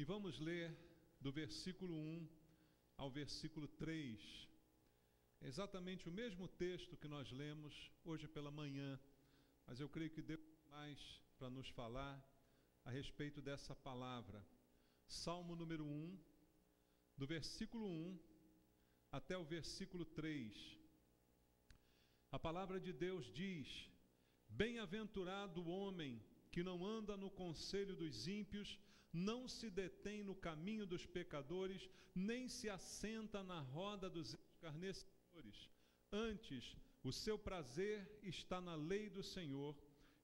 E vamos ler do versículo 1 ao versículo 3. É exatamente o mesmo texto que nós lemos hoje pela manhã, mas eu creio que Deus tem mais para nos falar a respeito dessa palavra. Salmo número 1, do versículo 1 até o versículo 3. A palavra de Deus diz: Bem-aventurado o homem que não anda no conselho dos ímpios, não se detém no caminho dos pecadores, nem se assenta na roda dos escarnecedores. Antes, o seu prazer está na lei do Senhor,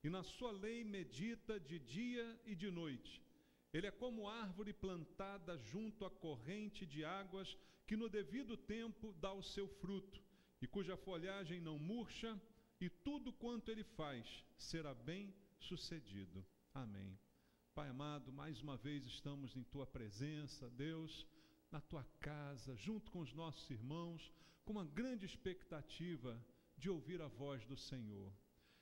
e na sua lei medita de dia e de noite. Ele é como árvore plantada junto à corrente de águas, que no devido tempo dá o seu fruto, e cuja folhagem não murcha, e tudo quanto ele faz será bem sucedido. Amém. Pai amado, mais uma vez estamos em Tua presença, Deus, na Tua casa, junto com os nossos irmãos, com uma grande expectativa de ouvir a voz do Senhor.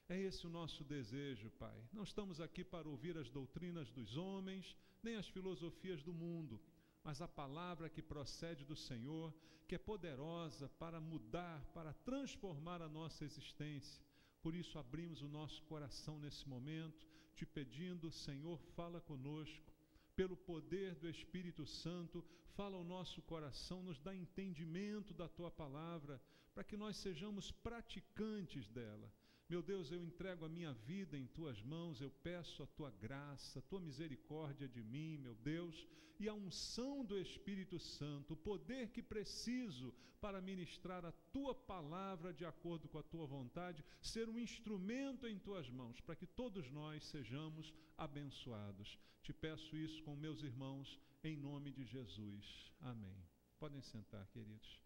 É esse o nosso desejo, Pai. Não estamos aqui para ouvir as doutrinas dos homens, nem as filosofias do mundo, mas a palavra que procede do Senhor, que é poderosa para mudar, para transformar a nossa existência. Por isso abrimos o nosso coração nesse momento, te pedindo: Senhor, fala conosco, pelo poder do Espírito Santo, fala ao nosso coração, nos dá entendimento da Tua palavra, para que nós sejamos praticantes dela. Meu Deus, eu entrego a minha vida em Tuas mãos, eu peço a Tua graça, a Tua misericórdia de mim, meu Deus, e a unção do Espírito Santo, o poder que preciso para ministrar a Tua palavra de acordo com a Tua vontade, ser um instrumento em Tuas mãos, para que todos nós sejamos abençoados. Te peço isso com meus irmãos, em nome de Jesus. Amém. Podem sentar, queridos.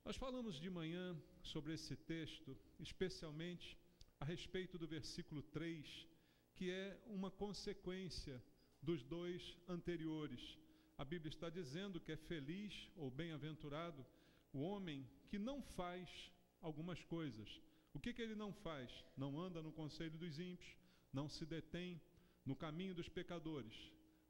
Nós falamos de manhã sobre esse texto, especialmente a respeito do versículo 3, que é uma consequência dos dois anteriores. A Bíblia está dizendo que é feliz ou bem-aventurado o homem que não faz algumas coisas. O que ele não faz? Não anda no conselho dos ímpios, não se detém no caminho dos pecadores.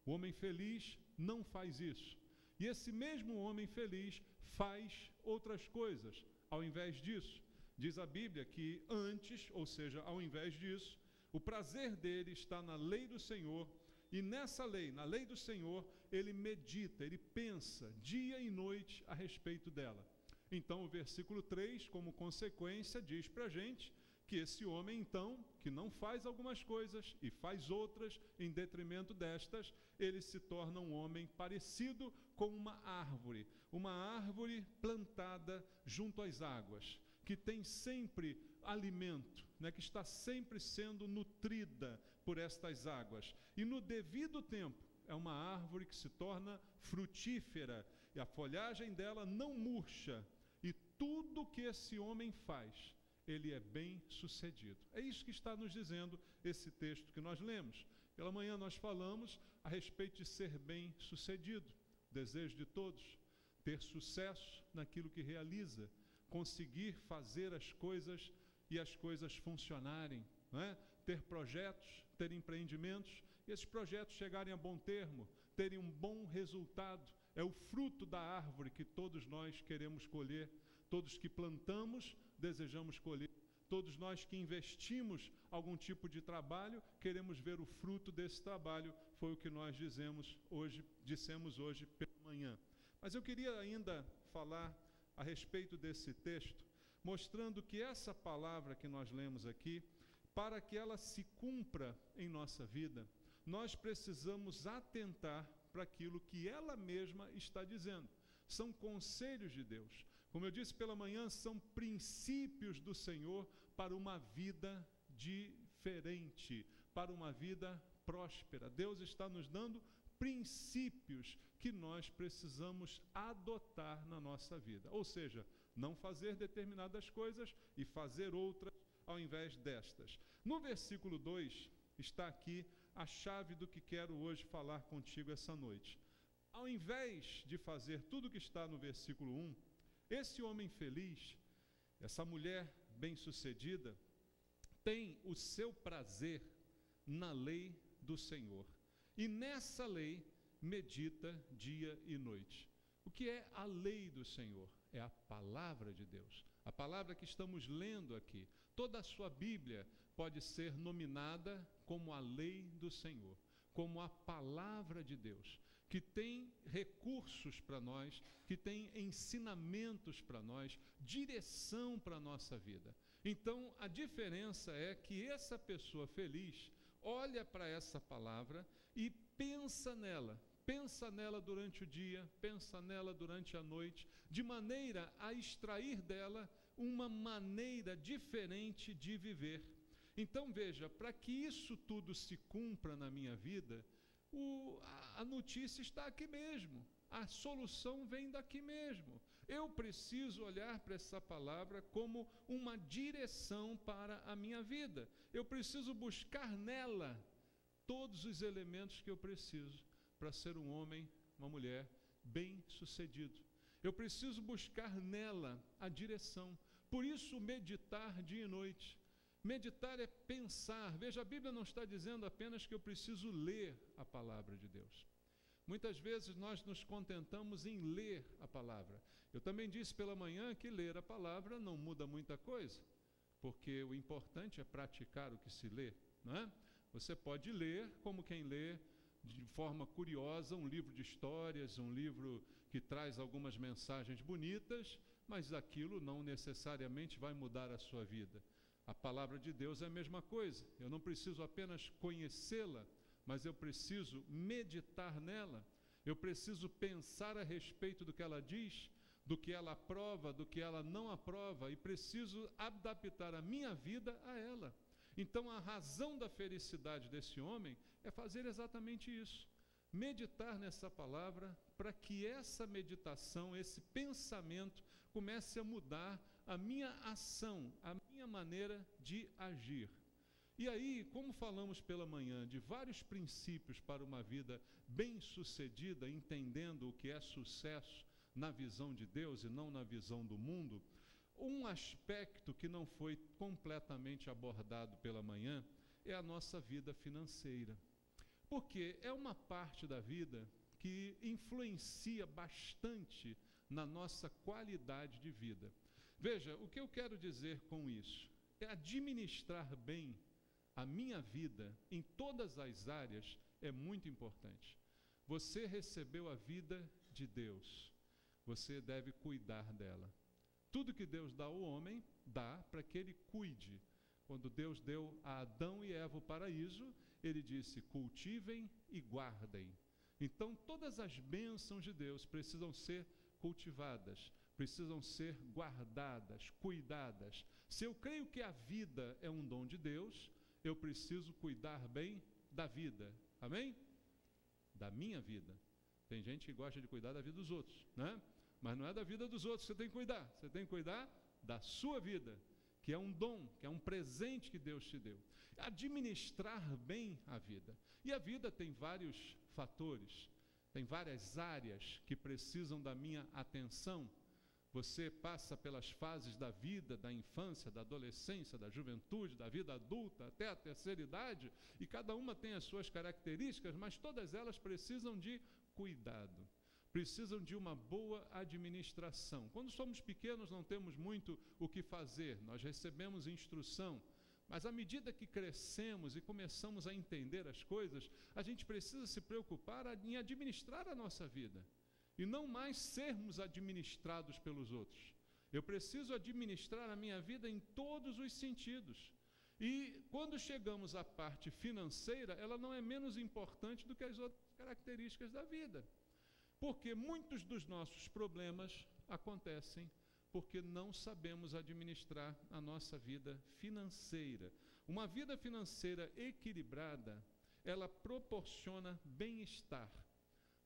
O homem feliz não faz isso. E esse mesmo homem feliz faz outras coisas ao invés disso. Diz a Bíblia que antes, ou seja, ao invés disso, o prazer dele está na lei do Senhor, e nessa lei, na lei do Senhor, ele medita, ele pensa dia e noite a respeito dela. Então o versículo 3, como consequência, diz para a gente que esse homem, então, que não faz algumas coisas e faz outras em detrimento destas, ele se torna um homem parecido com uma árvore plantada junto às águas, que tem sempre alimento, que está sempre sendo nutrida por estas águas. E no devido tempo, é uma árvore que se torna frutífera, e a folhagem dela não murcha, e tudo que esse homem faz, ele é bem sucedido. É isso que está nos dizendo esse texto que nós lemos. Pela manhã nós falamos a respeito de ser bem sucedido, desejo de todos, ter sucesso naquilo que realiza, conseguir fazer as coisas e as coisas funcionarem, ter projetos, ter empreendimentos, e esses projetos chegarem a bom termo, terem um bom resultado. É o fruto da árvore que todos nós queremos colher. Todos que plantamos, desejamos colher. Todos nós que investimos algum tipo de trabalho, queremos ver o fruto desse trabalho. Foi o que nós dissemos hoje pela manhã. Mas eu queria ainda falar a respeito desse texto, mostrando que essa palavra que nós lemos aqui, para que ela se cumpra em nossa vida, nós precisamos atentar para aquilo que ela mesma está dizendo. São conselhos de Deus. Como eu disse pela manhã, são princípios do Senhor para uma vida diferente, para uma vida próspera. Deus está nos dando princípios que nós precisamos adotar na nossa vida. Ou seja, não fazer determinadas coisas e fazer outras ao invés destas. No versículo 2 está aqui a chave do que quero hoje falar contigo essa noite. Ao invés de fazer tudo o que está no versículo 1, esse homem feliz, essa mulher bem-sucedida, tem o seu prazer na lei do Senhor. E nessa lei medita dia e noite. O que é a lei do Senhor? É a palavra de Deus. A palavra que estamos lendo aqui. Toda a sua Bíblia pode ser nominada como a lei do Senhor, como a palavra de Deus, que tem recursos para nós, que tem ensinamentos para nós, direção para a nossa vida. Então, a diferença é que essa pessoa feliz olha para essa palavra e pensa nela durante o dia, pensa nela durante a noite, de maneira a extrair dela uma maneira diferente de viver. Então veja, para que isso tudo se cumpra na minha vida, a notícia está aqui mesmo, a solução vem daqui mesmo. Eu preciso olhar para essa palavra como uma direção para a minha vida. Eu preciso buscar nela todos os elementos que eu preciso para ser um homem, uma mulher bem-sucedido. Eu preciso buscar nela a direção. Por isso, meditar dia e noite. Meditar é pensar. Veja, a Bíblia não está dizendo apenas que eu preciso ler a palavra de Deus. Muitas vezes nós nos contentamos em ler a palavra. Eu também disse pela manhã que ler a palavra não muda muita coisa, porque o importante é praticar o que se lê, não é? Você pode ler como quem lê de forma curiosa um livro de histórias, um livro que traz algumas mensagens bonitas, mas aquilo não necessariamente vai mudar a sua vida. A palavra de Deus é a mesma coisa. Eu não preciso apenas conhecê-la, mas eu preciso meditar nela. Eu preciso pensar a respeito do que ela diz, do que ela aprova, do que ela não aprova, e preciso adaptar a minha vida a ela. Então, a razão da felicidade desse homem é fazer exatamente isso. Meditar nessa palavra, para que essa meditação, esse pensamento, comece a mudar a minha ação, a minha maneira de agir. E aí, como falamos pela manhã de vários princípios para uma vida bem-sucedida, entendendo o que é sucesso na visão de Deus e não na visão do mundo, um aspecto que não foi completamente abordado pela manhã é a nossa vida financeira. Porque é uma parte da vida que influencia bastante na nossa qualidade de vida. Veja, o que eu quero dizer com isso? É administrar bem a minha vida em todas as áreas é muito importante. Você recebeu a vida de Deus, você deve cuidar dela. Tudo que Deus dá ao homem, dá para que ele cuide. Quando Deus deu a Adão e Eva o paraíso, ele disse, cultivem e guardem. Então, todas as bênçãos de Deus precisam ser cultivadas, precisam ser guardadas, cuidadas. Se eu creio que a vida é um dom de Deus, eu preciso cuidar bem da vida. Amém? Da minha vida. Tem gente que gosta de cuidar da vida dos outros, né? Mas não é da vida dos outros que você tem que cuidar. Você tem que cuidar da sua vida, que é um dom, que é um presente que Deus te deu. Administrar bem a vida. E a vida tem vários fatores, tem várias áreas que precisam da minha atenção. Você passa pelas fases da vida, da infância, da adolescência, da juventude, da vida adulta, até a terceira idade, e cada uma tem as suas características, mas todas elas precisam de cuidado. Precisam de uma boa administração. Quando somos pequenos não temos muito o que fazer, nós recebemos instrução, mas à medida que crescemos e começamos a entender as coisas, a gente precisa se preocupar em administrar a nossa vida, e não mais sermos administrados pelos outros. Eu preciso administrar a minha vida em todos os sentidos. E quando chegamos à parte financeira, ela não é menos importante do que as outras características da vida. Porque muitos dos nossos problemas acontecem porque não sabemos administrar a nossa vida financeira. Uma vida financeira equilibrada, ela proporciona bem-estar,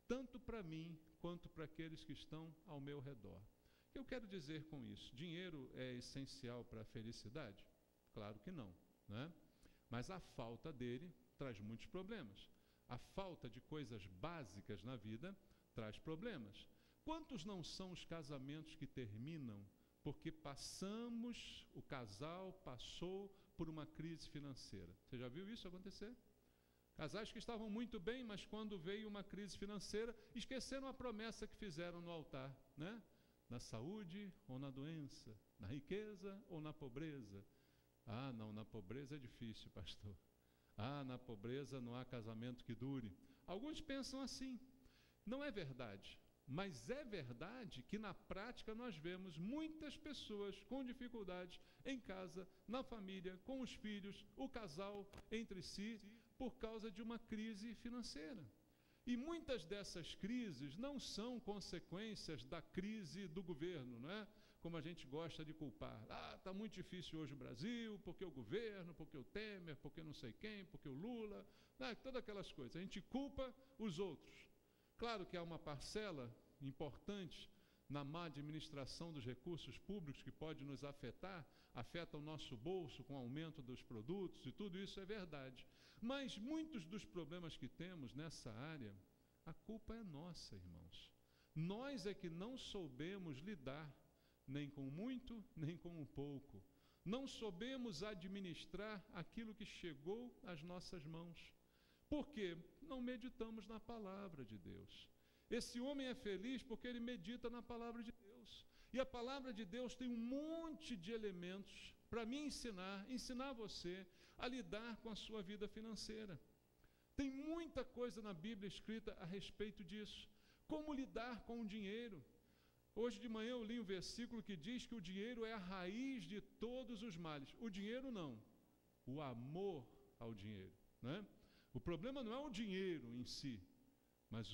tanto para mim quanto para aqueles que estão ao meu redor. O que eu quero dizer com isso? Dinheiro é essencial para a felicidade? Claro que não, né? Mas a falta dele traz muitos problemas. A falta de coisas básicas na vida traz problemas. Quantos não são os casamentos que terminam porque o casal passou por uma crise financeira? Você já viu isso acontecer? Casais que estavam muito bem, mas quando veio uma crise financeira, esqueceram a promessa que fizeram no altar, né? Na saúde ou na doença, na riqueza ou na pobreza. Ah, não, na pobreza é difícil, pastor. Ah, na pobreza não há casamento que dure. Alguns pensam assim. Não é verdade. Mas é verdade que na prática nós vemos muitas pessoas com dificuldades em casa, na família, com os filhos, o casal entre si, por causa de uma crise financeira. E muitas dessas crises não são consequências da crise do governo, não é? Como a gente gosta de culpar. Ah, está muito difícil hoje o Brasil, porque o governo, porque o Temer, porque não sei quem, porque o Lula, né? Todas aquelas coisas. A gente culpa os outros. Claro que há uma parcela importante na má administração dos recursos públicos que pode nos afeta o nosso bolso com o aumento dos produtos e tudo isso é verdade. Mas muitos dos problemas que temos nessa área, a culpa é nossa, irmãos. Nós é que não soubemos lidar nem com muito, nem com um pouco. Não soubemos administrar aquilo que chegou às nossas mãos. Por quê? Não meditamos na palavra de Deus. Esse homem é feliz porque ele medita na palavra de Deus. E a palavra de Deus tem um monte de elementos para me ensinar você a lidar com a sua vida financeira. Tem muita coisa na Bíblia escrita a respeito disso. Como lidar com o dinheiro. Hoje de manhã eu li um versículo que diz que o dinheiro é a raiz de todos os males. O dinheiro não, o amor ao dinheiro, né? O problema não é o dinheiro em si, mas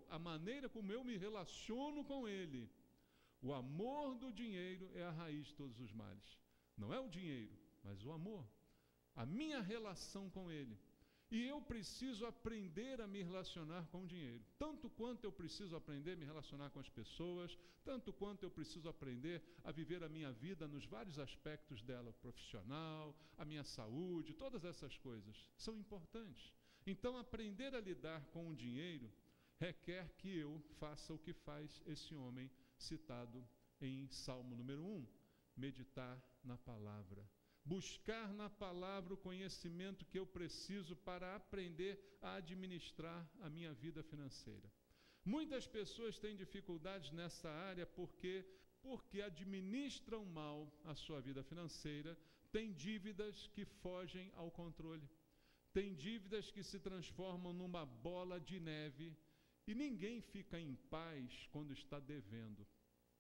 a maneira como eu me relaciono com ele. O amor do dinheiro é a raiz de todos os males. Não é o dinheiro, mas o amor. A minha relação com ele. E eu preciso aprender a me relacionar com o dinheiro. Tanto quanto eu preciso aprender a me relacionar com as pessoas, tanto quanto eu preciso aprender a viver a minha vida nos vários aspectos dela, profissional, a minha saúde, todas essas coisas são importantes. Então, aprender a lidar com o dinheiro requer que eu faça o que faz esse homem citado em Salmo número 1, meditar na palavra. Buscar na palavra o conhecimento que eu preciso para aprender a administrar a minha vida financeira. Muitas pessoas têm dificuldades nessa área porque administram mal a sua vida financeira, têm dívidas que fogem ao controle, têm dívidas que se transformam numa bola de neve e ninguém fica em paz quando está devendo.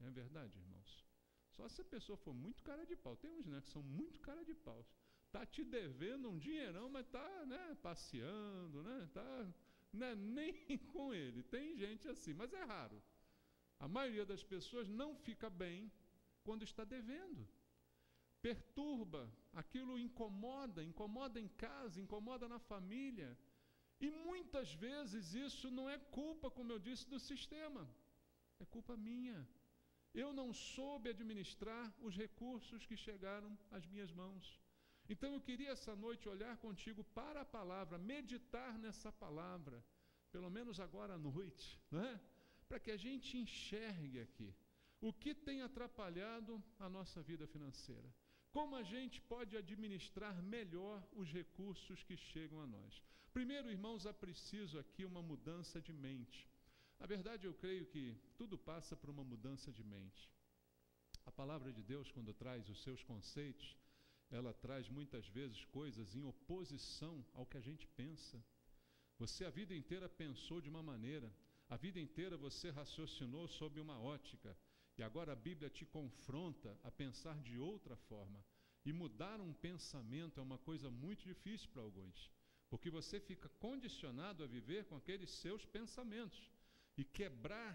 Não é verdade, irmãos? Só se a pessoa for muito cara de pau. Tem uns, né, que são muito cara de pau. Está te devendo um dinheirão, mas está, né, passeando, né, está, né, nem com ele. Tem gente assim, mas é raro. A maioria das pessoas não fica bem quando está devendo. Perturba, aquilo incomoda em casa, incomoda na família. E muitas vezes isso não é culpa, como eu disse, do sistema. É culpa minha. Eu não soube administrar os recursos que chegaram às minhas mãos. Então eu queria essa noite olhar contigo para a palavra, meditar nessa palavra, pelo menos agora à noite, né? Para que a gente enxergue aqui o que tem atrapalhado a nossa vida financeira. Como a gente pode administrar melhor os recursos que chegam a nós. Primeiro, irmãos, é preciso aqui uma mudança de mente. Na verdade, eu creio que tudo passa por uma mudança de mente. A palavra de Deus, quando traz os seus conceitos, ela traz muitas vezes coisas em oposição ao que a gente pensa. Você a vida inteira pensou de uma maneira, a vida inteira você raciocinou sob uma ótica, e agora a Bíblia te confronta a pensar de outra forma. E mudar um pensamento é uma coisa muito difícil para alguns, porque você fica condicionado a viver com aqueles seus pensamentos. E quebrar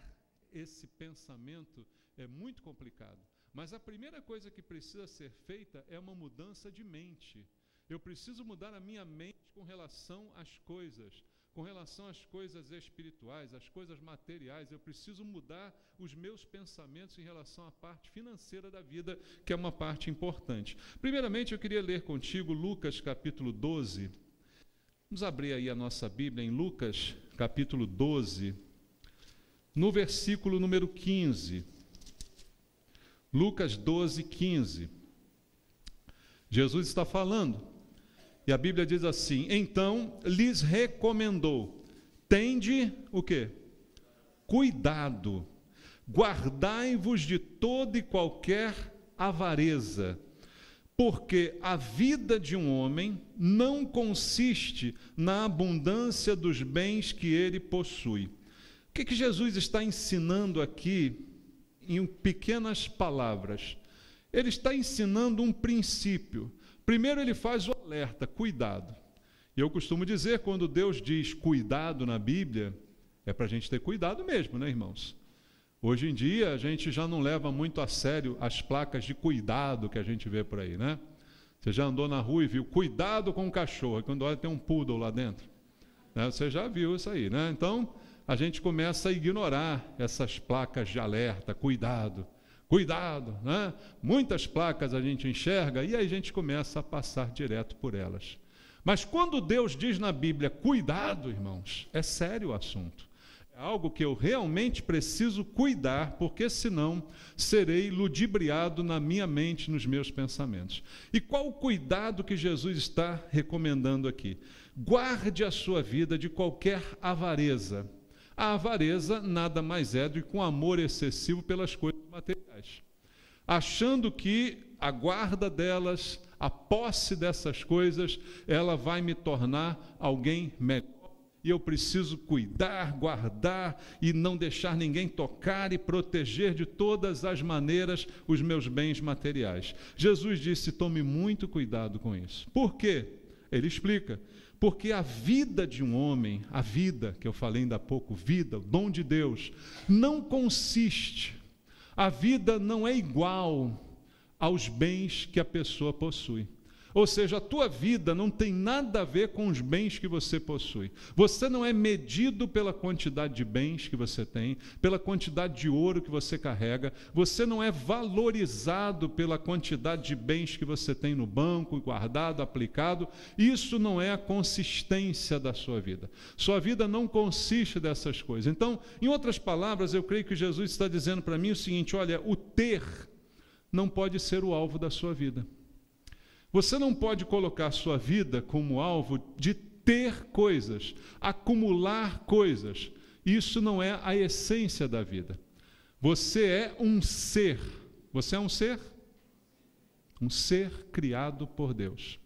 esse pensamento é muito complicado. Mas a primeira coisa que precisa ser feita é uma mudança de mente. Eu preciso mudar a minha mente com relação às coisas espirituais, às coisas materiais. Eu preciso mudar os meus pensamentos em relação à parte financeira da vida, que é uma parte importante. Primeiramente, eu queria ler contigo Lucas capítulo 12. Vamos abrir aí a nossa Bíblia em Lucas capítulo 12. No versículo número 15, Lucas 12, 15, Jesus está falando, E a Bíblia diz assim: então lhes recomendou, tende o quê? Cuidado, guardai-vos de toda e qualquer avareza, porque a vida de um homem não consiste na abundância dos bens que ele possui. O que Jesus está ensinando aqui em pequenas palavras? Ele está ensinando um princípio. Primeiro ele faz o alerta, cuidado. E eu costumo dizer, quando Deus diz cuidado na Bíblia, é para a gente ter cuidado mesmo, né, irmãos? Hoje em dia, a gente já não leva muito a sério as placas de cuidado que a gente vê por aí, né? Você já andou na rua e viu, cuidado com o cachorro, quando olha tem um poodle lá dentro. Né? Você já viu isso aí, né? Então, a gente começa a ignorar essas placas de alerta, cuidado, cuidado, né? Muitas placas a gente enxerga e aí a gente começa a passar direto por elas. Mas quando Deus diz na Bíblia, cuidado, irmãos, é sério o assunto. É algo que eu realmente preciso cuidar, porque senão serei ludibriado na minha mente, nos meus pensamentos. E qual o cuidado que Jesus está recomendando aqui? Guarde a sua vida de qualquer avareza. A avareza nada mais é do que um amor excessivo pelas coisas materiais, achando que a guarda delas, a posse dessas coisas, ela vai me tornar alguém melhor. E eu preciso cuidar, guardar e não deixar ninguém tocar e proteger de todas as maneiras os meus bens materiais. Jesus disse, tome muito cuidado com isso. Por quê? Ele explica. Porque a vida de um homem, a vida que eu falei ainda há pouco, vida, o dom de Deus, não consiste, a vida não é igual aos bens que a pessoa possui. Ou seja, a tua vida não tem nada a ver com os bens que você possui. Você não é medido pela quantidade de bens que você tem, pela quantidade de ouro que você carrega. Você não é valorizado pela quantidade de bens que você tem no banco, guardado, aplicado. Isso não é a consistência da sua vida. Sua vida não consiste dessas coisas. Então, em outras palavras, eu creio que Jesus está dizendo para mim o seguinte, olha, o ter não pode ser o alvo da sua vida. Você não pode colocar sua vida como alvo de ter coisas, acumular coisas. Isso não é a essência da vida. Você é um ser. Você é um ser? Um ser criado por Deus.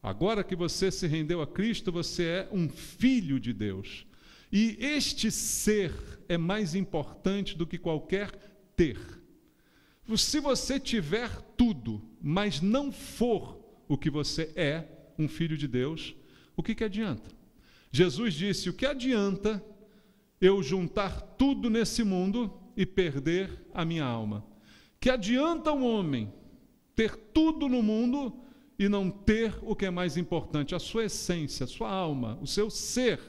Agora que você se rendeu a Cristo, você é um filho de Deus. E este ser é mais importante do que qualquer ter. Se você tiver tudo, mas não for o que você é, um filho de Deus, o que adianta? Jesus disse, o que adianta eu juntar tudo nesse mundo e perder a minha alma? Que adianta um homem ter tudo no mundo e não ter o que é mais importante, a sua essência, a sua alma, o seu ser?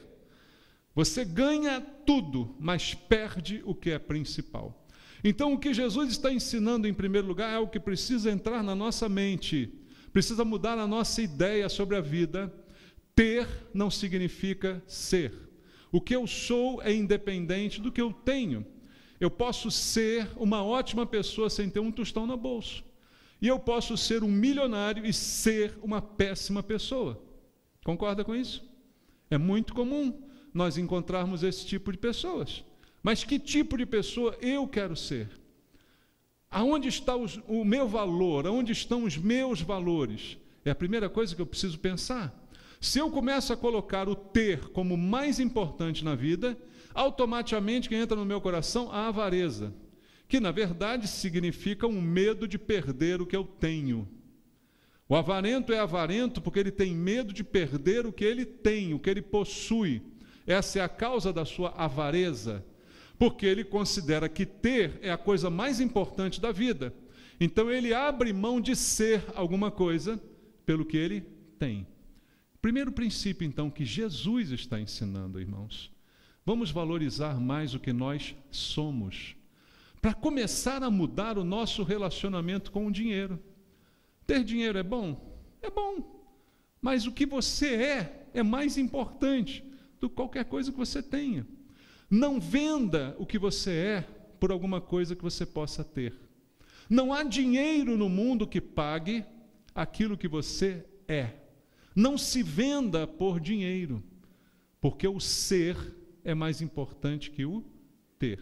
Você ganha tudo, mas perde o que é principal. Então, o que Jesus está ensinando, em primeiro lugar, é algo que precisa entrar na nossa mente, precisa mudar a nossa ideia sobre a vida. Ter não significa ser. O que eu sou é independente do que eu tenho. Eu posso ser uma ótima pessoa sem ter um tostão na bolsa. E eu posso ser um milionário e ser uma péssima pessoa. Concorda com isso? É muito comum nós encontrarmos esse tipo de pessoas. Mas que tipo de pessoa eu quero ser? Aonde está o meu valor? Aonde estão os meus valores? É a primeira coisa que eu preciso pensar. Se eu começo a colocar o ter como mais importante na vida, automaticamente que entra no meu coração a avareza, que na verdade significa um medo de perder o que eu tenho. O avarento é avarento porque ele tem medo de perder o que ele tem, o que ele possui. Essa é a causa da sua avareza. Porque ele considera que ter é a coisa mais importante da vida. Então ele abre mão de ser alguma coisa pelo que ele tem. Primeiro princípio, então, que Jesus está ensinando, irmãos. Vamos valorizar mais o que nós somos, para começar a mudar o nosso relacionamento com o dinheiro. Ter dinheiro é bom? É bom. Mas o que você é mais importante do que qualquer coisa que você tenha. Não venda o que você é por alguma coisa que você possa ter. Não há dinheiro no mundo que pague aquilo que você é. Não se venda por dinheiro, porque o ser é mais importante que o ter.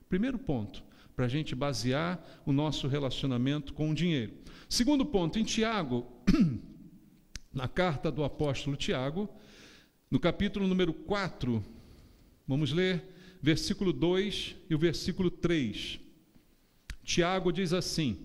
Primeiro ponto, para a gente basear o nosso relacionamento com o dinheiro. Segundo ponto, em Tiago, na carta do apóstolo Tiago, no capítulo número 4, vamos ler versículo 2 e o versículo 3. Tiago diz assim: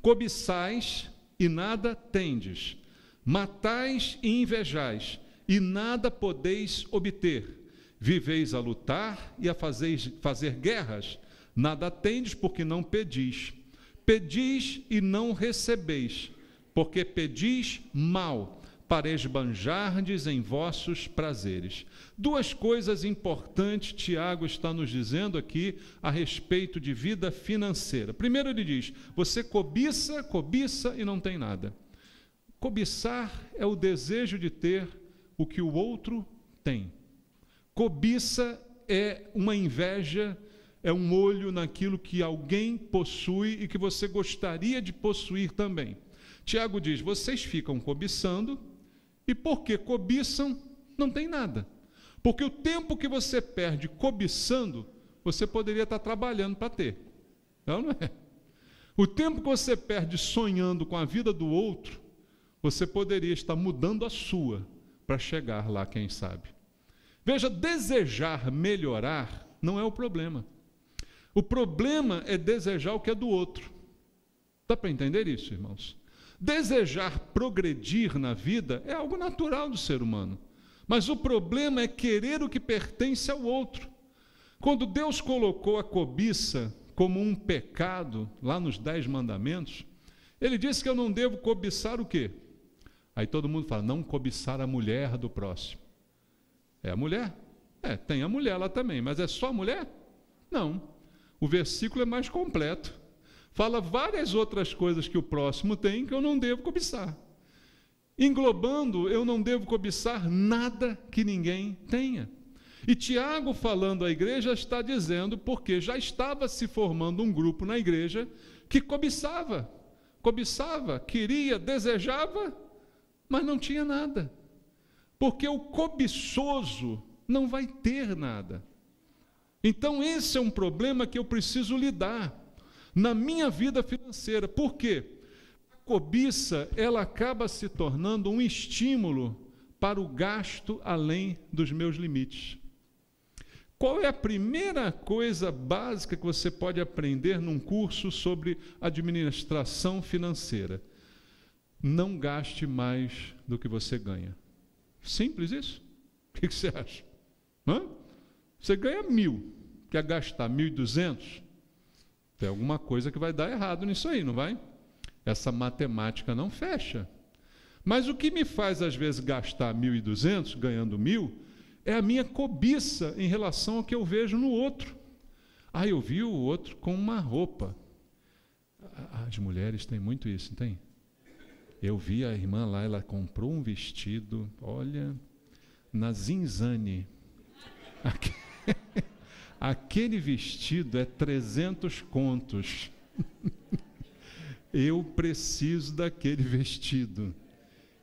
cobiçais e nada tendes, matais e invejais, e nada podeis obter. Viveis a lutar e a fazer guerras, nada tendes porque não pedis. Pedis e não recebeis, porque pedis mal, para esbanjardes em vossos prazeres. Duas coisas importantes Tiago está nos dizendo aqui a respeito de vida financeira. Primeiro ele diz, você cobiça e não tem nada. Cobiçar é o desejo de ter o que o outro tem. Cobiça é uma inveja, é um olho naquilo que alguém possui e que você gostaria de possuir também. Tiago diz, vocês ficam cobiçando, e porque cobiçam, não tem nada. Porque o tempo que você perde cobiçando, você poderia estar trabalhando para ter. Não é? O tempo que você perde sonhando com a vida do outro, você poderia estar mudando a sua para chegar lá, quem sabe. Veja, desejar melhorar não é o problema. O problema é desejar o que é do outro. Dá para entender isso, irmãos? Desejar progredir na vida é algo natural do ser humano. Mas o problema é querer o que pertence ao outro. Quando Deus colocou a cobiça como um pecado, lá nos 10 mandamentos, Ele disse que eu não devo cobiçar o quê? Aí todo mundo fala, não cobiçar a mulher do próximo. É a mulher? Tem a mulher lá também, mas é só a mulher? Não. O versículo é mais completo. Fala várias outras coisas que o próximo tem que eu não devo cobiçar. Englobando, eu não devo cobiçar nada que ninguém tenha. E Tiago, falando à igreja, está dizendo porque já estava se formando um grupo na igreja que cobiçava, queria, desejava, mas não tinha nada. Porque o cobiçoso não vai ter nada. Então esse é um problema que eu preciso lidar na minha vida financeira. Por quê? A cobiça, ela acaba se tornando um estímulo para o gasto além dos meus limites. Qual é a primeira coisa básica que você pode aprender num curso sobre administração financeira? Não gaste mais do que você ganha. Simples isso? O que você acha? Você ganha 1.000, quer gastar 1.200? Tem alguma coisa que vai dar errado nisso aí, não vai? Essa matemática não fecha. Mas o que me faz, às vezes, gastar 1.200, ganhando 1.000, é a minha cobiça em relação ao que eu vejo no outro. Eu vi o outro com uma roupa. As mulheres têm muito isso, não tem? Eu vi a irmã lá, ela comprou um vestido, olha, na Zinzane. Aquele vestido é 300 contos. Eu preciso daquele vestido.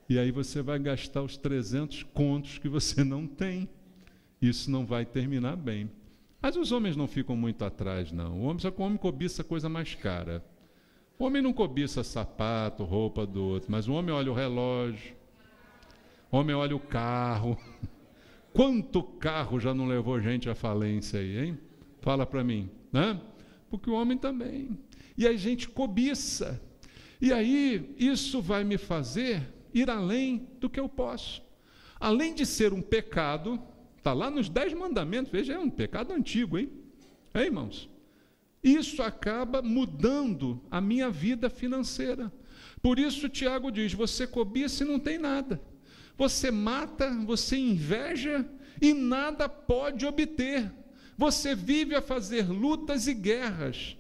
E aí você vai gastar os 300 contos que você não tem. Isso não vai terminar bem. Mas os homens não ficam muito atrás, não. O homem cobiça coisa mais cara. O homem não cobiça sapato, roupa do outro, mas o homem olha o relógio, o homem olha o carro. Quanto carro já não levou gente à falência aí, hein? Fala para mim, né? Porque o homem também. E a gente cobiça. E aí, isso vai me fazer ir além do que eu posso. Além de ser um pecado, está lá nos 10 mandamentos, veja, é um pecado antigo, hein? Irmãos? Isso acaba mudando a minha vida financeira. Por isso, Tiago diz, você cobiça e não tem nada. Você mata, você inveja e nada pode obter. Você vive a fazer lutas e guerras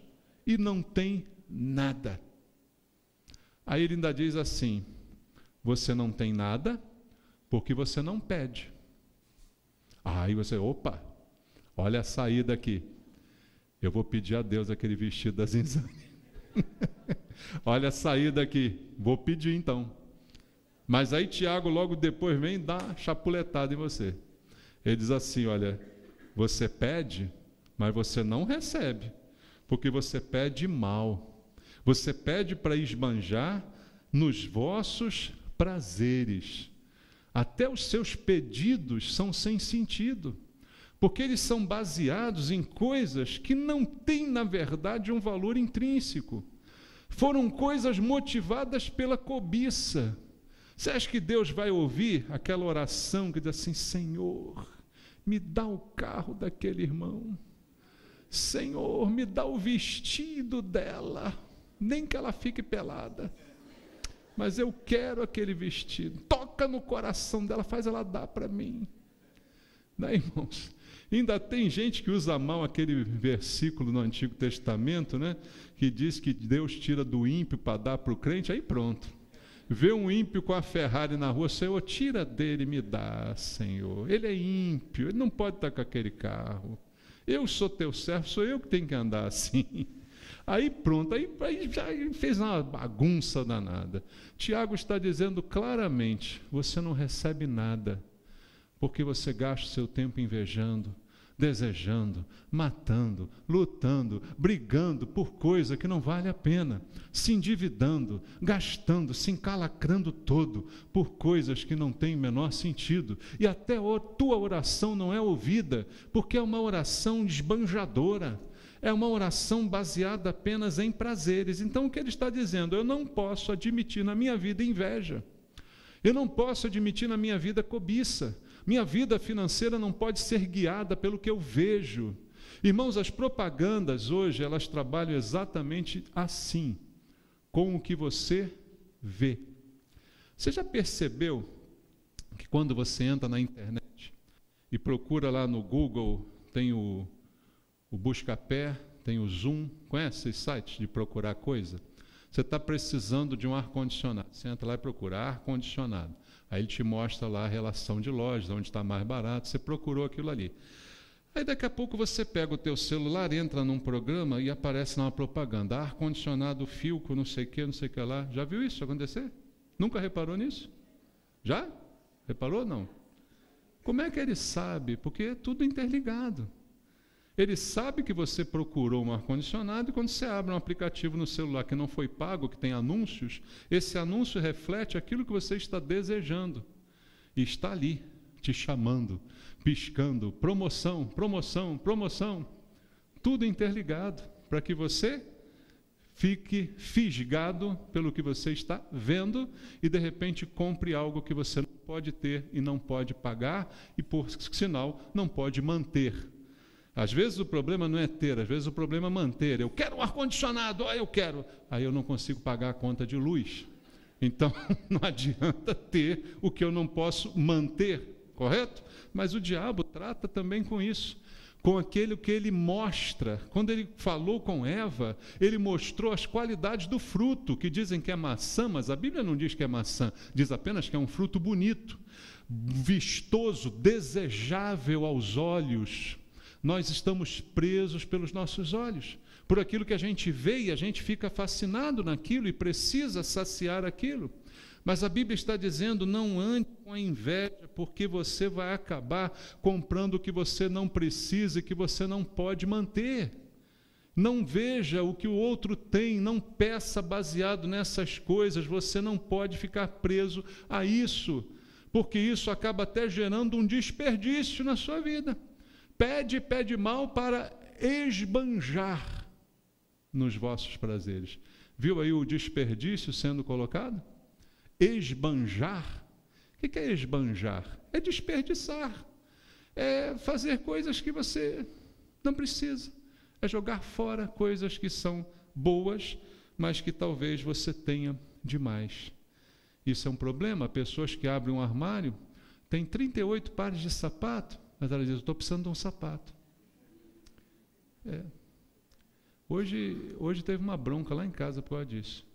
e não tem nada. Aí ele ainda diz assim, você não tem nada porque você não pede. Aí você, opa, olha a saída aqui. Eu vou pedir a Deus aquele vestido da Zinzane. Olha a saída aqui, vou pedir então. Mas aí Tiago logo depois vem dar uma chapuletada em você. Ele diz assim, olha, você pede, mas você não recebe, porque você pede mal. Você pede para esbanjar nos vossos prazeres. Até os seus pedidos são sem sentido, porque eles são baseados em coisas que não têm, na verdade, um valor intrínseco. Foram coisas motivadas pela cobiça. Você acha que Deus vai ouvir aquela oração que diz assim, Senhor, me dá o carro daquele irmão. Senhor, me dá o vestido dela, nem que ela fique pelada. Mas eu quero aquele vestido. Toca no coração dela, faz ela dar para mim. Né, irmãos? Ainda tem gente que usa mal aquele versículo no Antigo Testamento, né? Que diz que Deus tira do ímpio para dar para o crente, aí pronto. Vê um ímpio com a Ferrari na rua, Senhor, tira dele e me dá, Senhor. Ele é ímpio, ele não pode estar com aquele carro. Eu sou teu servo, sou eu que tenho que andar assim. Aí pronto, aí já fez uma bagunça danada. Tiago está dizendo claramente, você não recebe nada, porque você gasta o seu tempo invejando, desejando, matando, lutando, brigando por coisa que não vale a pena, se endividando, gastando, se encalacrando todo por coisas que não têm o menor sentido, e até a tua oração não é ouvida, porque é uma oração esbanjadora, é uma oração baseada apenas em prazeres. Então o que ele está dizendo? Eu não posso admitir na minha vida inveja, eu não posso admitir na minha vida cobiça. Minha vida financeira não pode ser guiada pelo que eu vejo. Irmãos, as propagandas hoje, elas trabalham exatamente assim, com o que você vê. Você já percebeu que quando você entra na internet e procura lá no Google, tem o Buscapé, tem o Zoom, conhece esses sites de procurar coisa? Você está precisando de um ar-condicionado, você entra lá e procura ar-condicionado. Aí ele te mostra lá a relação de lojas, onde está mais barato, você procurou aquilo ali. Aí daqui a pouco você pega o teu celular, entra num programa e aparece lá uma propaganda, ar-condicionado Philco, não sei o que lá. Já viu isso acontecer? Nunca reparou nisso? Já? Reparou ou não? Como é que ele sabe? Porque é tudo interligado. Ele sabe que você procurou um ar-condicionado e quando você abre um aplicativo no celular que não foi pago, que tem anúncios, esse anúncio reflete aquilo que você está desejando. E está ali, te chamando, piscando, promoção, promoção, promoção. Tudo interligado, para que você fique fisgado pelo que você está vendo e de repente compre algo que você não pode ter e não pode pagar e por sinal não pode manter. Às vezes o problema não é ter, às vezes o problema é manter. Eu quero um ar-condicionado, eu quero. Aí eu não consigo pagar a conta de luz. Então, não adianta ter o que eu não posso manter, correto? Mas o diabo trata também com isso, com aquele que ele mostra. Quando ele falou com Eva, ele mostrou as qualidades do fruto, que dizem que é maçã, mas a Bíblia não diz que é maçã, diz apenas que é um fruto bonito, vistoso, desejável aos olhos. Nós estamos presos pelos nossos olhos, por aquilo que a gente vê e a gente fica fascinado naquilo e precisa saciar aquilo. Mas a Bíblia está dizendo, não ande com a inveja, porque você vai acabar comprando o que você não precisa e que você não pode manter. Não veja o que o outro tem, não peça baseado nessas coisas, você não pode ficar preso a isso, porque isso acaba até gerando um desperdício na sua vida. Pede mal para esbanjar nos vossos prazeres. Viu aí o desperdício sendo colocado? Esbanjar. O que é esbanjar? É desperdiçar. É fazer coisas que você não precisa. É jogar fora coisas que são boas, mas que talvez você tenha demais. Isso é um problema. Pessoas que abrem um armário, têm 38 pares de sapato, mas ela diz, eu estou precisando de um sapato. Hoje teve uma bronca lá em casa por causa disso.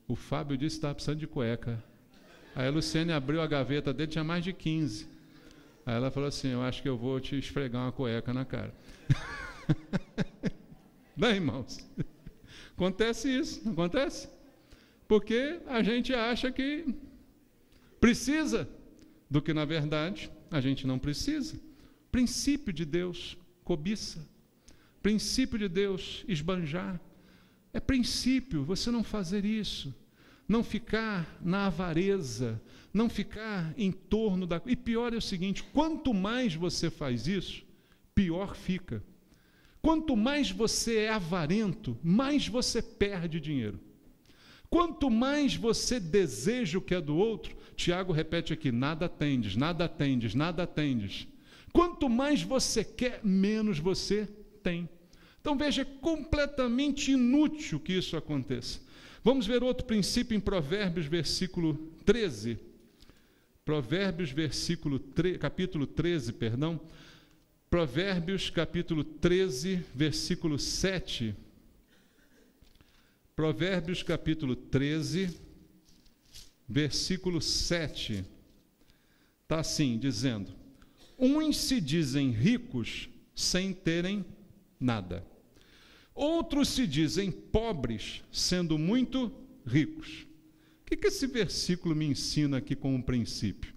O Fábio disse que estava precisando de cueca. Aí a Luciane abriu a gaveta dele, tinha mais de 15. Aí ela falou assim, eu acho que eu vou te esfregar uma cueca na cara. Não, irmãos? Acontece isso, não acontece? Porque a gente acha que precisa do que, na verdade, a gente não precisa. Princípio de Deus, cobiça. Princípio de Deus, esbanjar. É princípio você não fazer isso, não ficar na avareza, não ficar em torno da... E pior é o seguinte, quanto mais você faz isso, pior fica. Quanto mais você é avarento, mais você perde dinheiro. Quanto mais você deseja o que é do outro, Tiago repete aqui, nada atendes, nada atendes, nada atendes. Quanto mais você quer, menos você tem. Então veja, é completamente inútil que isso aconteça. Vamos ver outro princípio em Provérbios, versículo 13. Provérbios, capítulo 13, perdão. Provérbios, capítulo 13, versículo 7. Provérbios, capítulo 13, versículo 7. Está assim, dizendo: uns se dizem ricos sem terem nada. Outros se dizem pobres, sendo muito ricos. O que esse versículo me ensina aqui como princípio?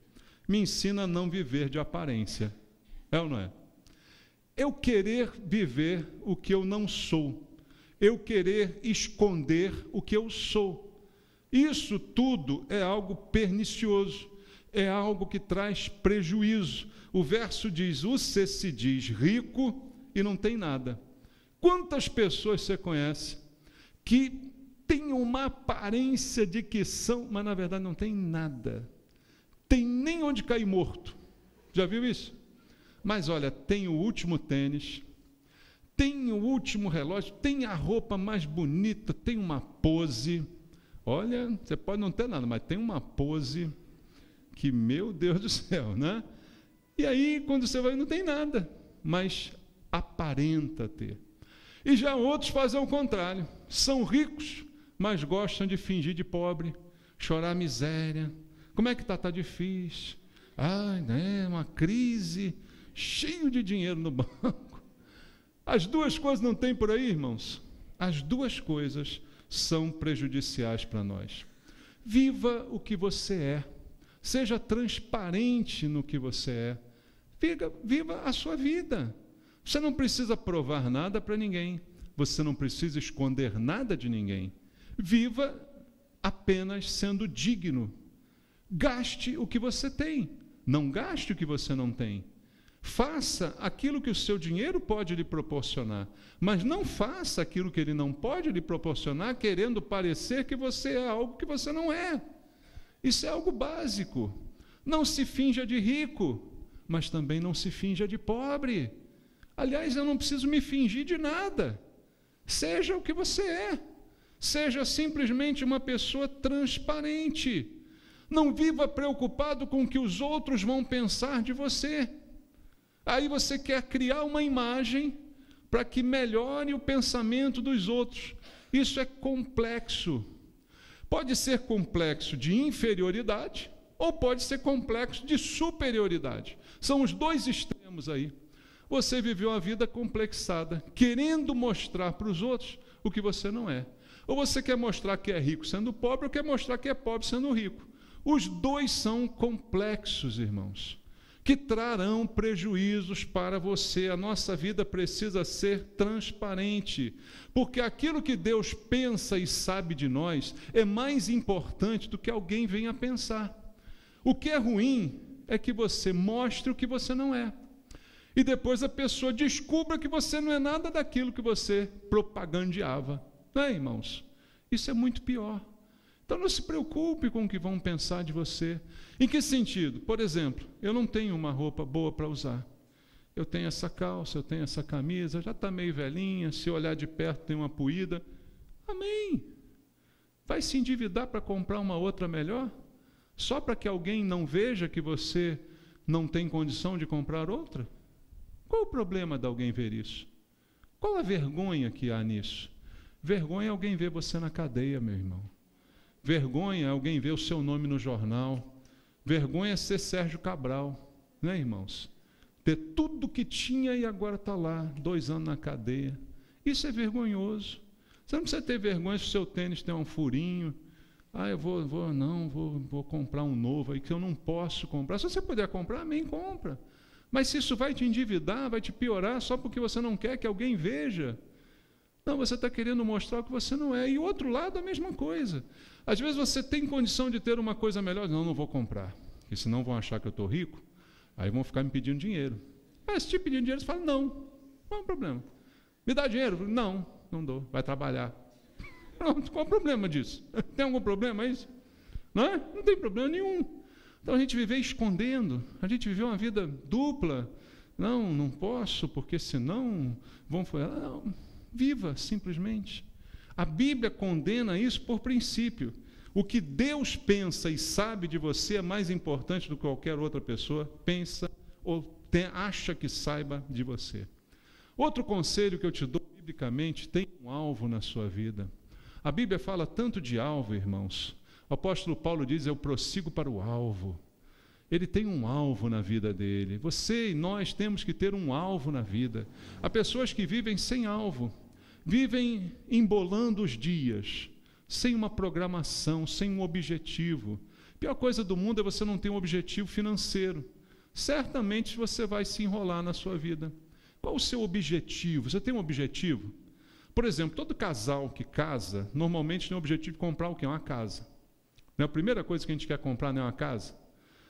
Me ensina a não viver de aparência. É ou não é? Eu querer viver o que eu não sou. Eu querer esconder o que eu sou. Isso tudo é algo pernicioso. É algo que traz prejuízo. O verso diz, você se diz rico e não tem nada. Quantas pessoas você conhece que têm uma aparência de que são, mas na verdade não tem nada. Tem nem onde cair morto. Já viu isso? Mas olha, tem o último tênis, tem o último relógio, tem a roupa mais bonita, tem uma pose. Olha, você pode não ter nada, mas tem uma pose que, meu Deus do céu, né? E aí, quando você vai, não tem nada, mas aparenta ter. E já outros fazem o contrário, são ricos, mas gostam de fingir de pobre, chorar miséria. Como é que está? Está difícil. Ai, né, uma crise, cheio de dinheiro no banco. As duas coisas não tem por aí, irmãos? As duas coisas são prejudiciais para nós. Viva o que você é. Seja transparente no que você é. Viva a sua vida. Você não precisa provar nada para ninguém. Você não precisa esconder nada de ninguém. Viva apenas sendo digno. Gaste o que você tem. Não gaste o que você não tem. Faça aquilo que o seu dinheiro pode lhe proporcionar, mas não faça aquilo que ele não pode lhe proporcionar, querendo parecer que você é algo que você não é. Isso é algo básico. Não se finja de rico, mas também não se finja de pobre. Aliás, eu não preciso me fingir de nada. Seja o que você é. Seja simplesmente uma pessoa transparente. Não viva preocupado com o que os outros vão pensar de você. Aí você quer criar uma imagem para que melhore o pensamento dos outros. Isso é complexo. Pode ser complexo de inferioridade ou pode ser complexo de superioridade. São os dois extremos aí. Você viveu uma vida complexada, querendo mostrar para os outros o que você não é. Ou você quer mostrar que é rico sendo pobre, ou quer mostrar que é pobre sendo rico. Os dois são complexos, irmãos, que trarão prejuízos para você. A nossa vida precisa ser transparente, porque aquilo que Deus pensa e sabe de nós é mais importante do que alguém venha pensar. O que é ruim é que você mostre o que você não é, e depois a pessoa descubra que você não é nada daquilo que você propagandeava. Não é, irmãos? Isso é muito pior. Então não se preocupe com o que vão pensar de você. Em que sentido? Por exemplo, eu não tenho uma roupa boa para usar. Eu tenho essa calça, eu tenho essa camisa, já está meio velhinha, se olhar de perto tem uma poída. Amém. Vai se endividar para comprar uma outra melhor? Só para que alguém não veja que você não tem condição de comprar outra? Qual o problema de alguém ver isso? Qual a vergonha que há nisso? Vergonha é alguém ver você na cadeia, meu irmão. Vergonha é alguém ver o seu nome no jornal. Vergonha é ser Sérgio Cabral, né, irmãos? Ter tudo que tinha e agora está lá, 2 anos na cadeia. Isso é vergonhoso. Você não precisa ter vergonha se o seu tênis tem um furinho. eu vou comprar um novo aí que eu não posso comprar. Se você puder comprar, amém, compra. Mas se isso vai te endividar, vai te piorar só porque você não quer que alguém veja. Não, você está querendo mostrar o que você não é. E o outro lado, a mesma coisa. Às vezes você tem condição de ter uma coisa melhor. Não vou comprar, porque senão vão achar que eu estou rico. Aí vão ficar me pedindo dinheiro. Mas se te pedindo dinheiro, você fala, não é um problema. Me dá dinheiro? Não dou, vai trabalhar. Pronto, qual é o problema disso? Tem algum problema isso? Não é? Não tem problema nenhum. Então a gente viver escondendo, a gente viver uma vida dupla. Não posso, porque senão vão falar. Não, viva simplesmente. A Bíblia condena isso por princípio. O que Deus pensa e sabe de você é mais importante do que qualquer outra pessoa pensa ou acha que saiba de você. Outro conselho que eu te dou biblicamente, tem um alvo na sua vida. A Bíblia fala tanto de alvo, irmãos. O apóstolo Paulo diz, eu prossigo para o alvo. Ele tem um alvo na vida dele. Você e nós temos que ter um alvo na vida. Há pessoas que vivem sem alvo, vivem embolando os dias, sem uma programação, sem um objetivo. A pior coisa do mundo é você não ter um objetivo financeiro. Certamente você vai se enrolar na sua vida. Qual o seu objetivo? Você tem um objetivo? Por exemplo, todo casal que casa, normalmente tem o objetivo de comprar o quê? Uma casa. Não é a primeira coisa que a gente quer comprar, não é uma casa?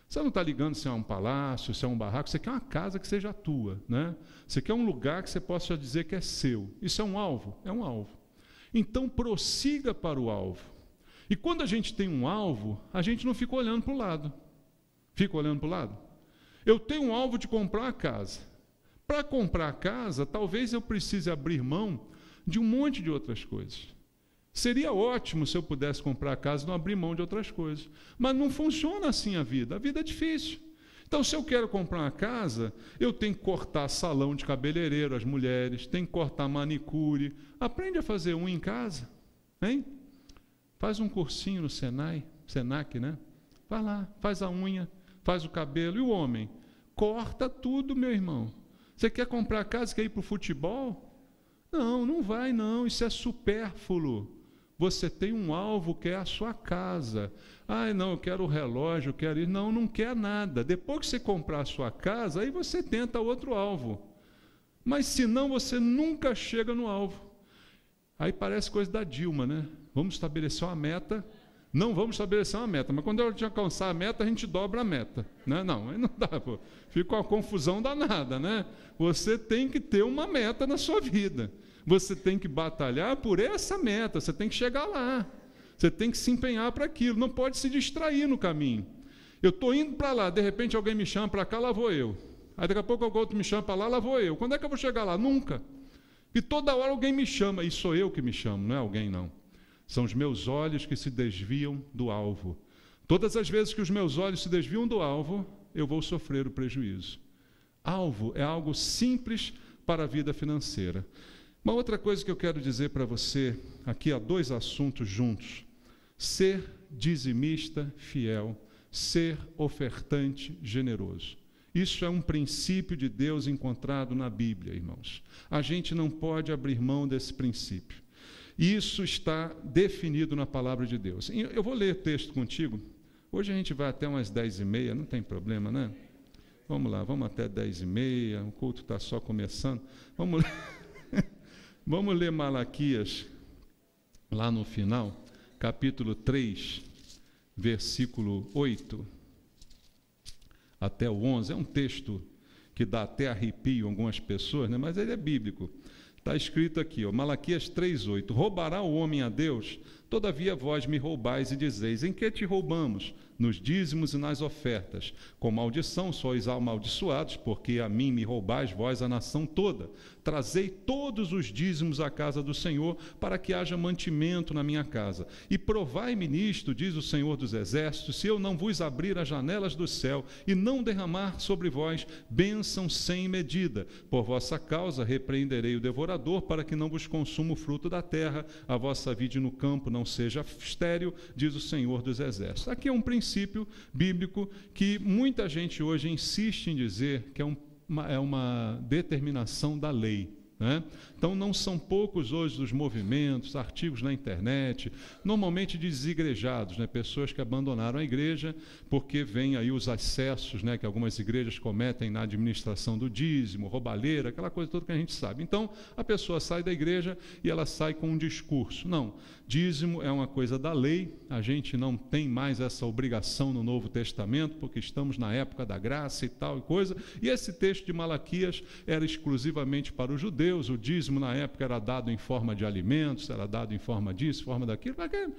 Você não está ligando se é um palácio, se é um barraco, você quer uma casa que seja tua, né? Você quer um lugar que você possa dizer que é seu. Isso é um alvo? É um alvo. Então, prossiga para o alvo. E quando a gente tem um alvo, a gente não fica olhando para o lado. Fica olhando para o lado? Eu tenho um alvo de comprar a casa. Para comprar a casa, talvez eu precise abrir mão de um monte de outras coisas. Seria ótimo se eu pudesse comprar a casa e não abrir mão de outras coisas. Mas não funciona assim a vida é difícil. Então, se eu quero comprar uma casa, eu tenho que cortar salão de cabeleireiro, as mulheres, tenho que cortar manicure. Aprende a fazer unha em casa, hein? Faz um cursinho no Senac, né? Vai lá, faz a unha, faz o cabelo. E o homem? Corta tudo, meu irmão. Você quer comprar a casa, quer ir para o futebol? Não vai não, isso é supérfluo. Você tem um alvo que é a sua casa. Não, eu quero o relógio, eu quero isso. Não quer nada. Depois que você comprar a sua casa, aí você tenta outro alvo. Mas senão você nunca chega no alvo. Aí parece coisa da Dilma, né? Vamos estabelecer uma meta. Não vamos estabelecer uma meta, mas quando a gente alcançar a meta, a gente dobra a meta. Né? Não, aí não dá, pô. Fica uma confusão danada, né? Você tem que ter uma meta na sua vida. Você tem que batalhar por essa meta, você tem que chegar lá. Você tem que se empenhar para aquilo, não pode se distrair no caminho. Eu estou indo para lá, de repente alguém me chama para cá, lá vou eu. Aí daqui a pouco algum outro me chama para lá vou eu. Quando é que eu vou chegar lá? Nunca. E toda hora alguém me chama, e sou eu que me chamo, não é alguém não. São os meus olhos que se desviam do alvo. Todas as vezes que os meus olhos se desviam do alvo, eu vou sofrer o prejuízo. Alvo é algo simples para a vida financeira. Uma outra coisa que eu quero dizer para você, aqui há dois assuntos juntos. Ser dizimista fiel, ser ofertante generoso. Isso é um princípio de Deus encontrado na Bíblia, irmãos. A gente não pode abrir mão desse princípio. Isso está definido na palavra de Deus. Eu vou ler o texto contigo. Hoje a gente vai até umas 10h30, não tem problema, né? Vamos lá, vamos até 10h30, o culto está só começando. Vamos ler Malaquias, lá no final, capítulo 3, versículo 8 até o 11. É um texto que dá até arrepio a algumas pessoas, né? Mas ele é bíblico. Está escrito aqui, Malaquias 3,8: Roubará o homem a Deus? Todavia vós me roubais e dizeis: em que te roubamos? Nos dízimos e nas ofertas. Com maldição sois amaldiçoados, porque a mim me roubais vós a nação toda. Trazei todos os dízimos à casa do Senhor, para que haja mantimento na minha casa. E provai-me nisto, diz o Senhor dos Exércitos, se eu não vos abrir as janelas do céu e não derramar sobre vós bênção sem medida. Por vossa causa repreenderei o devorador, para que não vos consuma o fruto da terra, a vossa vide no campo não seja estéril, diz o Senhor dos Exércitos. Aqui é um princípio bíblico que muita gente hoje insiste em dizer que é uma determinação da lei, né? Então, não são poucos hoje os movimentos, artigos na internet, normalmente desigrejados, né? Pessoas que abandonaram a igreja porque vêm aí os excessos, né, que algumas igrejas cometem na administração do dízimo, roubalheira, aquela coisa toda que a gente sabe. Então, a pessoa sai da igreja e ela sai com um discurso. Não, dízimo é uma coisa da lei, a gente não tem mais essa obrigação no Novo Testamento, porque estamos na época da graça e tal e coisa, e esse texto de Malaquias era exclusivamente para os judeus, o dízimo na época era dado em forma de alimentos, era dado em forma disso, forma daquilo, para que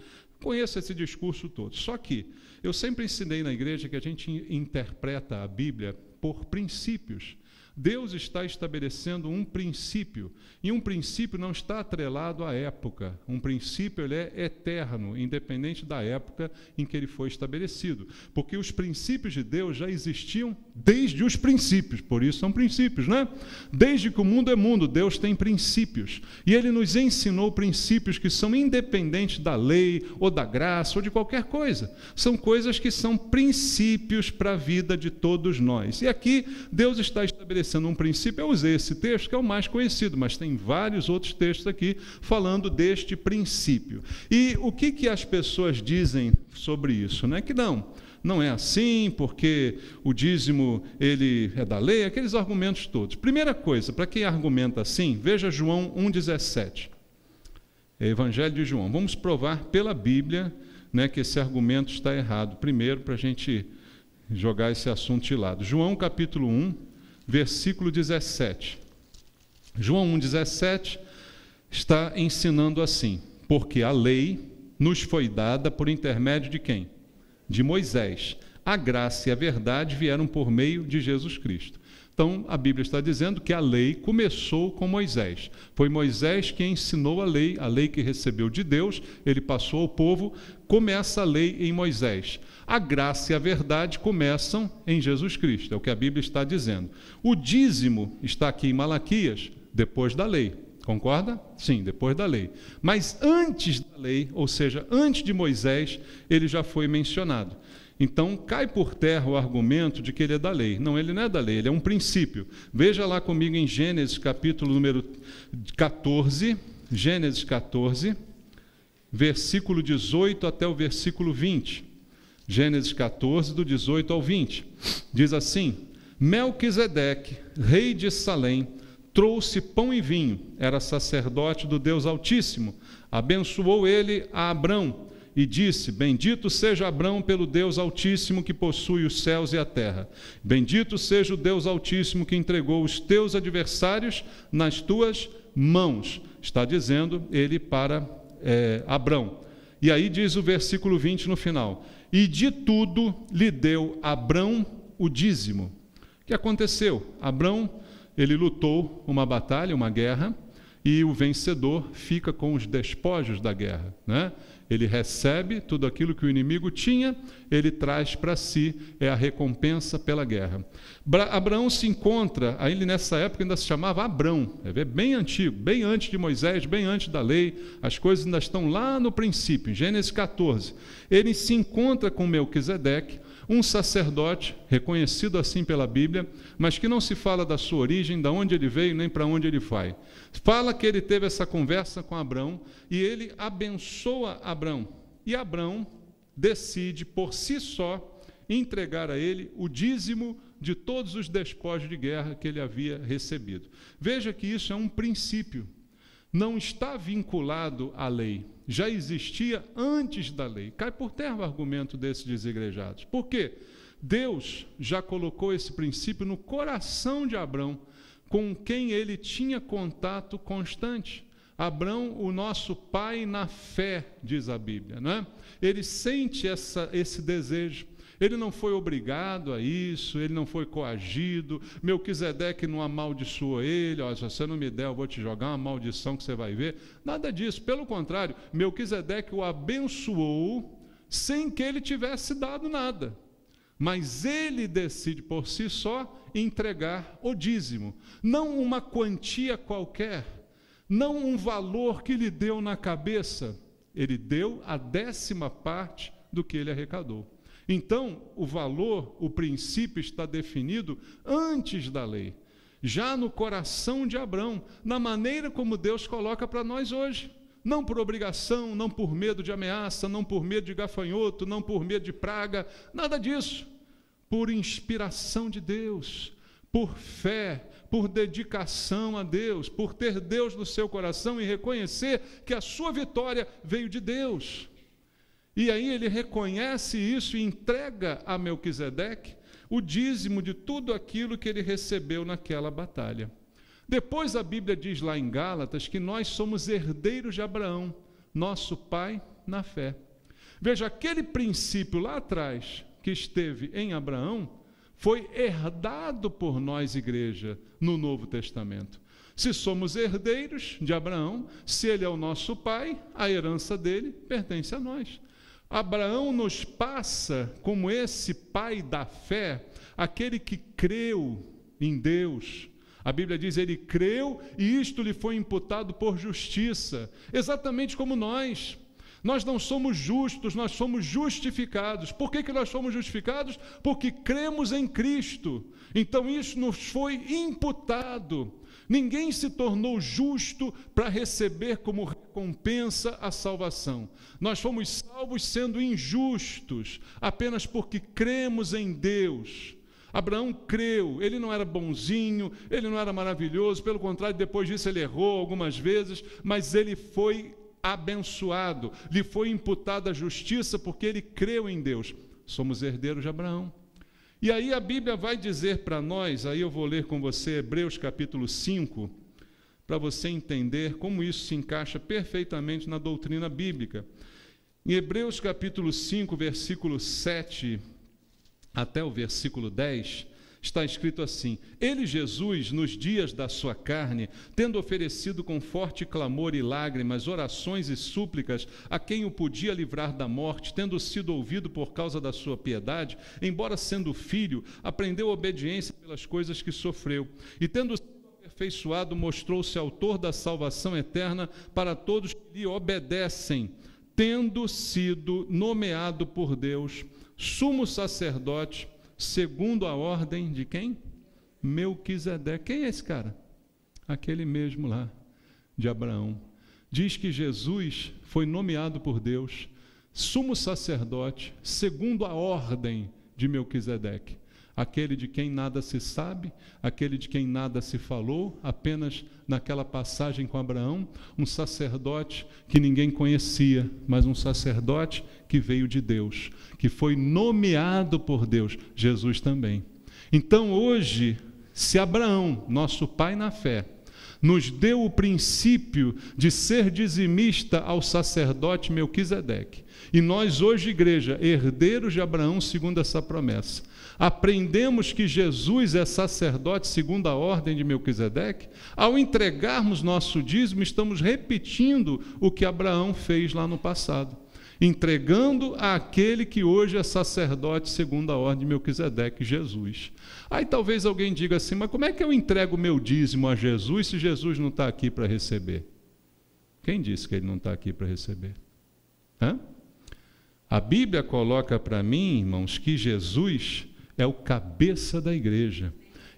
conheça esse discurso todo. Só que eu sempre ensinei na igreja que a gente interpreta a Bíblia por princípios. Deus está estabelecendo um princípio, e um princípio não está atrelado à época. Um princípio ele é eterno, independente da época em que ele foi estabelecido. Porque os princípios de Deus já existiam desde os princípios, por isso são princípios, né? Desde que o mundo é mundo, Deus tem princípios. E Ele nos ensinou princípios que são independentes da lei, ou da graça, ou de qualquer coisa. São coisas que são princípios para a vida de todos nós. E aqui Deus está estabelecendo um princípio. Eu usei esse texto, que é o mais conhecido, mas tem vários outros textos aqui falando deste princípio. E o que as pessoas dizem sobre isso? Né? Que não é assim, porque o dízimo ele é da lei, aqueles argumentos todos. Primeira coisa, para quem argumenta assim, veja João 1,17. Evangelho de João. Vamos provar pela Bíblia, né, que esse argumento está errado. Primeiro, para a gente jogar esse assunto de lado. João capítulo 1, versículo 17. João 1,17 está ensinando assim: porque a lei nos foi dada por intermédio de quem? De Moisés. A graça e a verdade vieram por meio de Jesus Cristo. Então, a Bíblia está dizendo que a lei começou com Moisés. Foi Moisés que ensinou a lei que recebeu de Deus, ele passou ao povo, começa a lei em Moisés. A graça e a verdade começam em Jesus Cristo, é o que a Bíblia está dizendo. O dízimo está aqui em Malaquias, depois da lei. Concorda? Sim, depois da lei. Mas antes da lei, ou seja, antes de Moisés, ele já foi mencionado. Então, cai por terra o argumento de que ele é da lei. Não, ele não é da lei, ele é um princípio. Veja lá comigo em Gênesis, capítulo número 14, Gênesis 14, versículo 18 até o versículo 20. Gênesis 14, do 18 ao 20. Diz assim: Melquisedeque, rei de Salém, trouxe pão e vinho, era sacerdote do Deus Altíssimo. Abençoou ele a Abrão e disse: bendito seja Abrão pelo Deus Altíssimo que possui os céus e a terra. Bendito seja o Deus Altíssimo que entregou os teus adversários nas tuas mãos. Está dizendo ele para Abrão. E aí diz o versículo 20 no final: e de tudo lhe deu Abrão o dízimo. O que aconteceu? Abrão, ele lutou uma batalha, uma guerra, e o vencedor fica com os despojos da guerra, né? Ele recebe tudo aquilo que o inimigo tinha, ele traz para si, é a recompensa pela guerra. Abraão se encontra, aí nessa época ainda se chamava Abrão, é bem antigo, bem antes de Moisés, bem antes da lei, as coisas ainda estão lá no princípio, em Gênesis 14. Ele se encontra com Melquisedeque, um sacerdote, reconhecido assim pela Bíblia, mas que não se fala da sua origem, de onde ele veio, nem para onde ele vai. Fala que ele teve essa conversa com Abrão, e ele abençoa Abrão. E Abrão decide, por si só, entregar a ele o dízimo de todos os despojos de guerra que ele havia recebido. Veja que isso é um princípio. Não está vinculado à lei, já existia antes da lei. Cai por terra o argumento desses desigrejados. Por quê? Deus já colocou esse princípio no coração de Abrão, com quem ele tinha contato constante. Abrão, o nosso pai na fé, diz a Bíblia, não é? Ele sente esse desejo. Ele não foi obrigado a isso, ele não foi coagido. Melquisedeque não amaldiçoou ele: se você não me der, eu vou te jogar uma maldição que você vai ver. Nada disso, pelo contrário, Melquisedeque o abençoou sem que ele tivesse dado nada. Mas ele decide por si só entregar o dízimo, não uma quantia qualquer, não um valor que lhe deu na cabeça, ele deu a 10ª parte do que ele arrecadou. Então, o valor, o princípio está definido antes da lei. já no coração de Abraão, na maneira como Deus coloca para nós hoje. Não por obrigação, não por medo de ameaça, não por medo de gafanhoto, não por medo de praga, nada disso. Por inspiração de Deus, por fé, por dedicação a Deus, por ter Deus no seu coração e reconhecer que a sua vitória veio de Deus. E aí ele reconhece isso e entrega a Melquisedeque o dízimo de tudo aquilo que ele recebeu naquela batalha. Depois a Bíblia diz lá em Gálatas que nós somos herdeiros de Abraão, nosso pai na fé. Veja, aquele princípio lá atrás que esteve em Abraão foi herdado por nós, igreja, no Novo Testamento. Se somos herdeiros de Abraão, se ele é o nosso pai, a herança dele pertence a nós. Abraão nos passa como esse pai da fé, aquele que creu em Deus. A Bíblia diz, ele creu e isto lhe foi imputado por justiça, exatamente como nós. Nós não somos justos, nós somos justificados. Por que nós somos justificados? Porque cremos em Cristo. Então isso nos foi imputado. Ninguém se tornou justo para receber como recompensa a salvação. Nós fomos salvos sendo injustos, apenas porque cremos em Deus. Abraão creu, ele não era bonzinho, ele não era maravilhoso, pelo contrário, depois disso ele errou algumas vezes, mas ele foi abençoado, lhe foi imputada a justiça porque ele creu em Deus. Somos herdeiros de Abraão. E aí a Bíblia vai dizer para nós, aí eu vou ler com você Hebreus capítulo 5, para você entender como isso se encaixa perfeitamente na doutrina bíblica. Em Hebreus capítulo 5, versículo 7 até o versículo 10, está escrito assim: Ele, Jesus, nos dias da sua carne, tendo oferecido com forte clamor e lágrimas, orações e súplicas a quem o podia livrar da morte, tendo sido ouvido por causa da sua piedade, embora sendo filho, aprendeu obediência pelas coisas que sofreu, e tendo sido aperfeiçoado, mostrou-se autor da salvação eterna para todos que lhe obedecem, tendo sido nomeado por Deus sumo sacerdote, segundo a ordem de quem? Melquisedeque. Quem é esse cara? Aquele mesmo lá, de Abraão. Diz que Jesus foi nomeado por Deus, sumo sacerdote, segundo a ordem de Melquisedeque. Aquele de quem nada se sabe, aquele de quem nada se falou, apenas naquela passagem com Abraão, um sacerdote que ninguém conhecia, mas um sacerdote que veio de Deus, que foi nomeado por Deus, Jesus também. Então hoje, se Abraão, nosso pai na fé, nos deu o princípio de ser dizimista ao sacerdote Melquisedeque, e nós hoje, igreja, herdeiros de Abraão segundo essa promessa, aprendemos que Jesus é sacerdote segundo a ordem de Melquisedeque, ao entregarmos nosso dízimo, estamos repetindo o que Abraão fez lá no passado, entregando àquele que hoje é sacerdote segundo a ordem de Melquisedeque, Jesus. Aí talvez alguém diga assim, mas como é que eu entrego o meu dízimo a Jesus se Jesus não está aqui para receber? Quem disse que ele não está aqui para receber? Hã? A Bíblia coloca para mim, irmãos, que Jesus é o cabeça da igreja,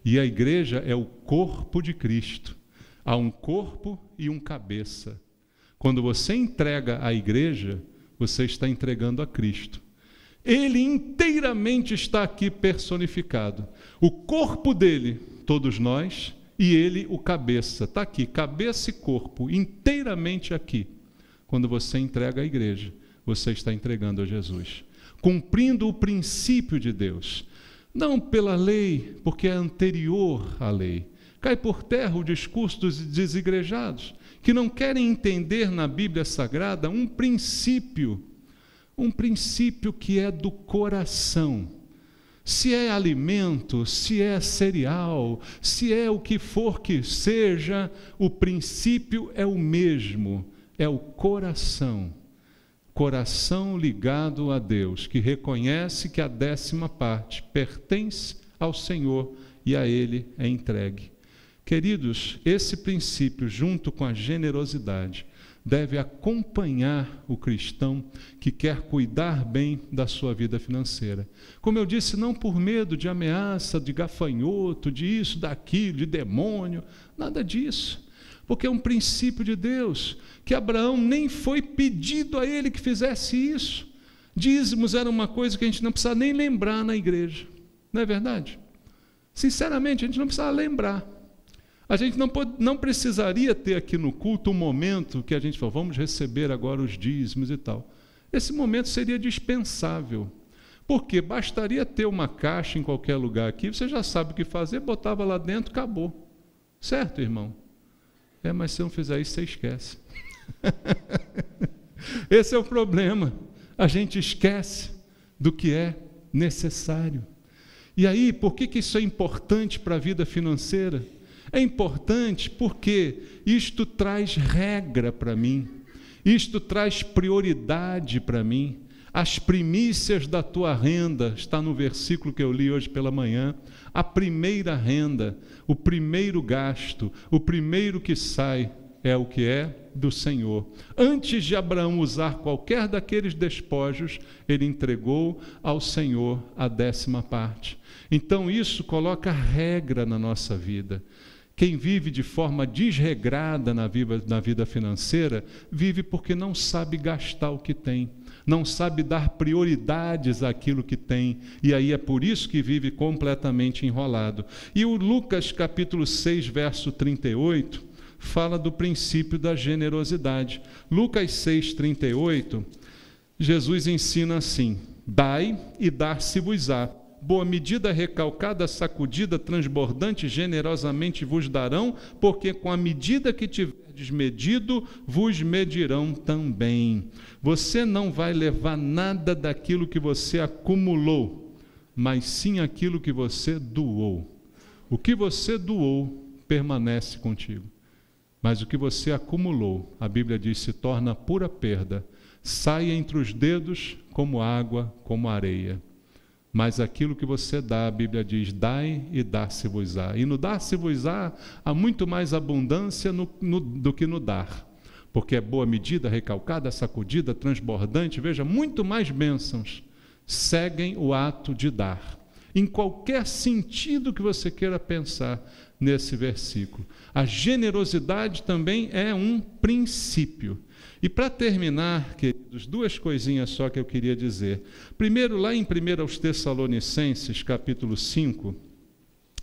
e a igreja é o corpo de Cristo. Há um corpo e um cabeça. Quando você entrega a igreja, você está entregando a Cristo. Ele inteiramente está aqui personificado. O corpo dele, todos nós, e ele, o cabeça. Está aqui, cabeça e corpo, inteiramente aqui. Quando você entrega a igreja, você está entregando a Jesus, cumprindo o princípio de Deus. Não pela lei, porque é anterior à lei. Cai por terra o discurso dos desigrejados, que não querem entender na Bíblia Sagrada um princípio que é do coração. Se é alimento, se é cereal, se é o que for que seja, o princípio é o mesmo, é o coração. Coração ligado a Deus, que reconhece que a 10ª parte pertence ao Senhor e a Ele é entregue. Queridos, esse princípio, junto com a generosidade, deve acompanhar o cristão que quer cuidar bem da sua vida financeira. Como eu disse, não por medo de ameaça, de gafanhoto, de isso, daquilo, de demônio, nada disso. Porque é um princípio de Deus, que Abraão nem foi pedido a ele que fizesse isso. Dízimos era uma coisa que a gente não precisava nem lembrar na igreja, não é verdade? Sinceramente, a gente não precisava lembrar. A gente não precisaria ter aqui no culto um momento que a gente fala, vamos receber agora os dízimos e tal. Esse momento seria dispensável, porque bastaria ter uma caixa em qualquer lugar aqui, você já sabe o que fazer, botava lá dentro, acabou. Certo, irmão? Mas se não fizer isso, você esquece. Esse é o problema. A gente esquece do que é necessário. E aí, por que isso é importante para a vida financeira? É importante porque isto traz regra para mim, isto traz prioridade para mim. As primícias da tua renda, está no versículo que eu li hoje pela manhã, a primeira renda, o primeiro gasto, o primeiro que sai é o que é do Senhor. Antes de Abraão usar qualquer daqueles despojos, ele entregou ao Senhor a 10ª parte. Então isso coloca regra na nossa vida. Quem vive de forma desregrada na vida financeira, vive porque não sabe gastar o que tem, não sabe dar prioridades àquilo que tem, e aí é por isso que vive completamente enrolado. E o Lucas capítulo 6, verso 38, fala do princípio da generosidade. Lucas 6, 38, Jesus ensina assim, dai e dar-se-vos-á. Boa medida, recalcada, sacudida, transbordante, generosamente vos darão, porque com a medida que tiverdes medido, vos medirão também. Você não vai levar nada daquilo que você acumulou, mas sim aquilo que você doou. O que você doou permanece contigo, mas o que você acumulou, a Bíblia diz, se torna pura perda, sai entre os dedos como água, como areia. Mas aquilo que você dá, a Bíblia diz, dai e dar-se-vos-á. E no dar-se-vos-á, há muito mais abundância do que no dar. Porque é boa medida, recalcada, sacudida, transbordante, veja, muito mais bênçãos seguem o ato de dar. Em qualquer sentido que você queira pensar nesse versículo. A generosidade também é um princípio. E para terminar, queridos, 2 coisinhas só que eu queria dizer. Primeiro, lá em 1 aos Tessalonicenses, capítulo 5,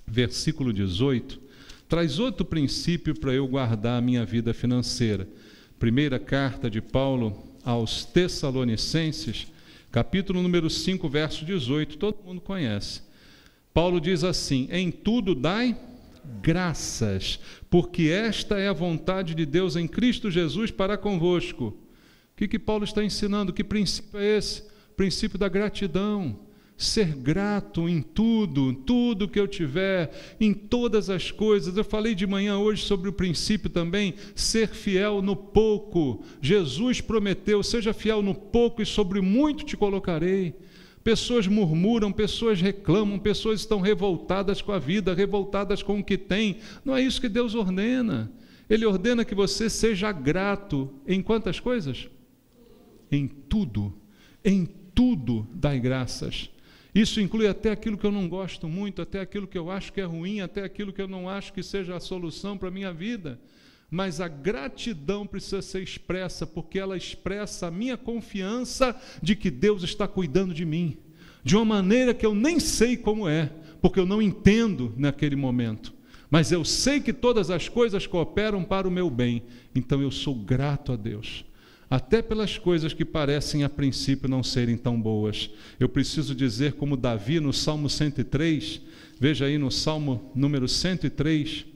versículo 18, traz outro princípio para eu guardar a minha vida financeira. Primeira carta de Paulo aos Tessalonicenses, capítulo número 5, verso 18, todo mundo conhece. Paulo diz assim, em tudo dai graças, porque esta é a vontade de Deus em Cristo Jesus para convosco. O que Paulo está ensinando? Que princípio é esse? O princípio da gratidão. Ser grato em tudo que eu tiver, em todas as coisas. Eu falei de manhã hoje sobre o princípio também, ser fiel no pouco. Jesus prometeu, seja fiel no pouco e sobre muito te colocarei. Pessoas murmuram, pessoas reclamam, pessoas estão revoltadas com a vida, revoltadas com o que tem. Não é isso que Deus ordena. Ele ordena que você seja grato em quantas coisas? Em tudo dai graças. Isso inclui até aquilo que eu não gosto muito, até aquilo que eu acho que é ruim, até aquilo que eu não acho que seja a solução para a minha vida. Mas a gratidão precisa ser expressa, porque ela expressa a minha confiança de que Deus está cuidando de mim, de uma maneira que eu nem sei como é, porque eu não entendo naquele momento. Mas eu sei que todas as coisas cooperam para o meu bem, então eu sou grato a Deus. Até pelas coisas que parecem a princípio não serem tão boas. Eu preciso dizer como Davi no Salmo 103, veja aí no Salmo número 103,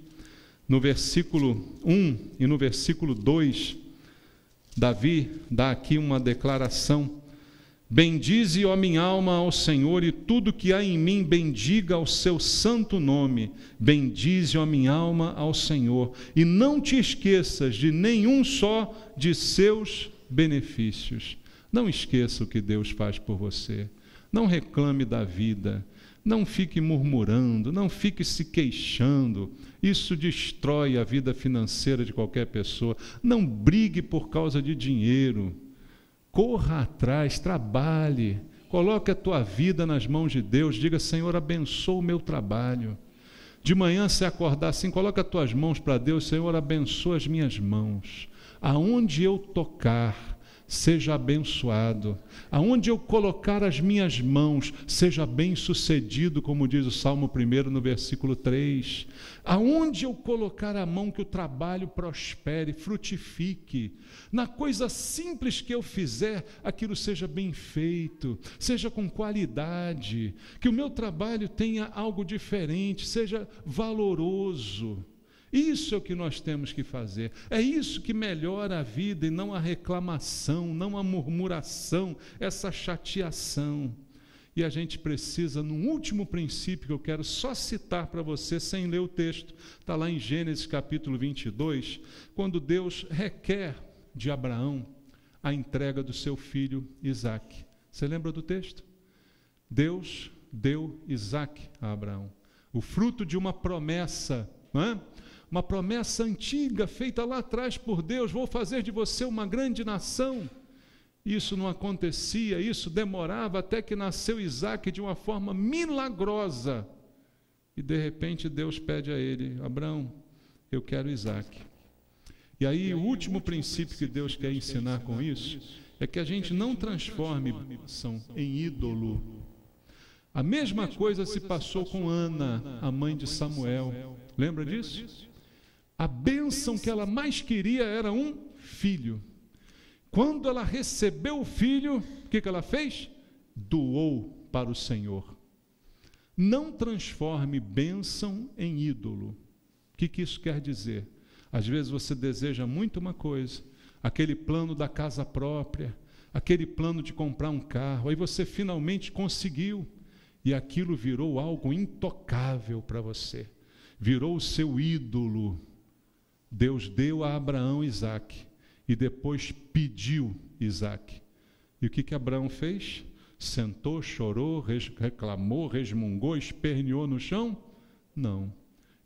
no versículo 1 e no versículo 2, Davi dá aqui uma declaração. Bendize, ó minha alma, ao Senhor, e tudo que há em mim bendiga ao seu santo nome. Bendize, ó minha alma, ao Senhor, e não te esqueças de nenhum só de seus benefícios. Não esqueça o que Deus faz por você. Não reclame da vida. Não fique murmurando, não fique se queixando. Isso destrói a vida financeira de qualquer pessoa. Não brigue por causa de dinheiro. Corra atrás, trabalhe. Coloque a tua vida nas mãos de Deus. Diga: Senhor, abençoa o meu trabalho. De manhã, se acordar assim, coloca as tuas mãos para Deus. Senhor, abençoa as minhas mãos. Aonde eu tocar, seja abençoado. Aonde eu colocar as minhas mãos, seja bem-sucedido, como diz o Salmo 1 no versículo 3. Aonde eu colocar a mão, que o trabalho prospere, frutifique. Na coisa simples que eu fizer, aquilo seja bem feito, seja com qualidade, que o meu trabalho tenha algo diferente, seja valoroso. Isso é o que nós temos que fazer. É isso que melhora a vida, e não a reclamação, não a murmuração, essa chateação. E a gente precisa, num último princípio que eu quero só citar para você, sem ler o texto, está lá em Gênesis capítulo 22, quando Deus requer de Abraão a entrega do seu filho Isaque. Você lembra do texto? Deus deu Isaque a Abraão, o fruto de uma promessa, não é? Uma promessa antiga, feita lá atrás por Deus: vou fazer de você uma grande nação. Isso não acontecia, isso demorava, até que nasceu Isaque de uma forma milagrosa. E de repente Deus pede a ele: Abraão, eu quero Isaque. E aí o último princípio que Deus quer ensinar com isso é que a gente não transforme bênção em ídolo. A mesma coisa se passou com Ana, a mãe de Samuel. Lembra disso? A bênção que ela mais queria era um filho. Quando ela recebeu o filho, o que ela fez? Doou para o Senhor. Não transforme bênção em ídolo. O que isso quer dizer? Às vezes você deseja muito uma coisa, aquele plano da casa própria, aquele plano de comprar um carro, aí você finalmente conseguiu, e aquilo virou algo intocável para você, virou o seu ídolo. Deus deu a Abraão Isaque e depois pediu Isaque. E o que Abraão fez? Sentou, chorou, reclamou, resmungou, esperneou no chão? Não.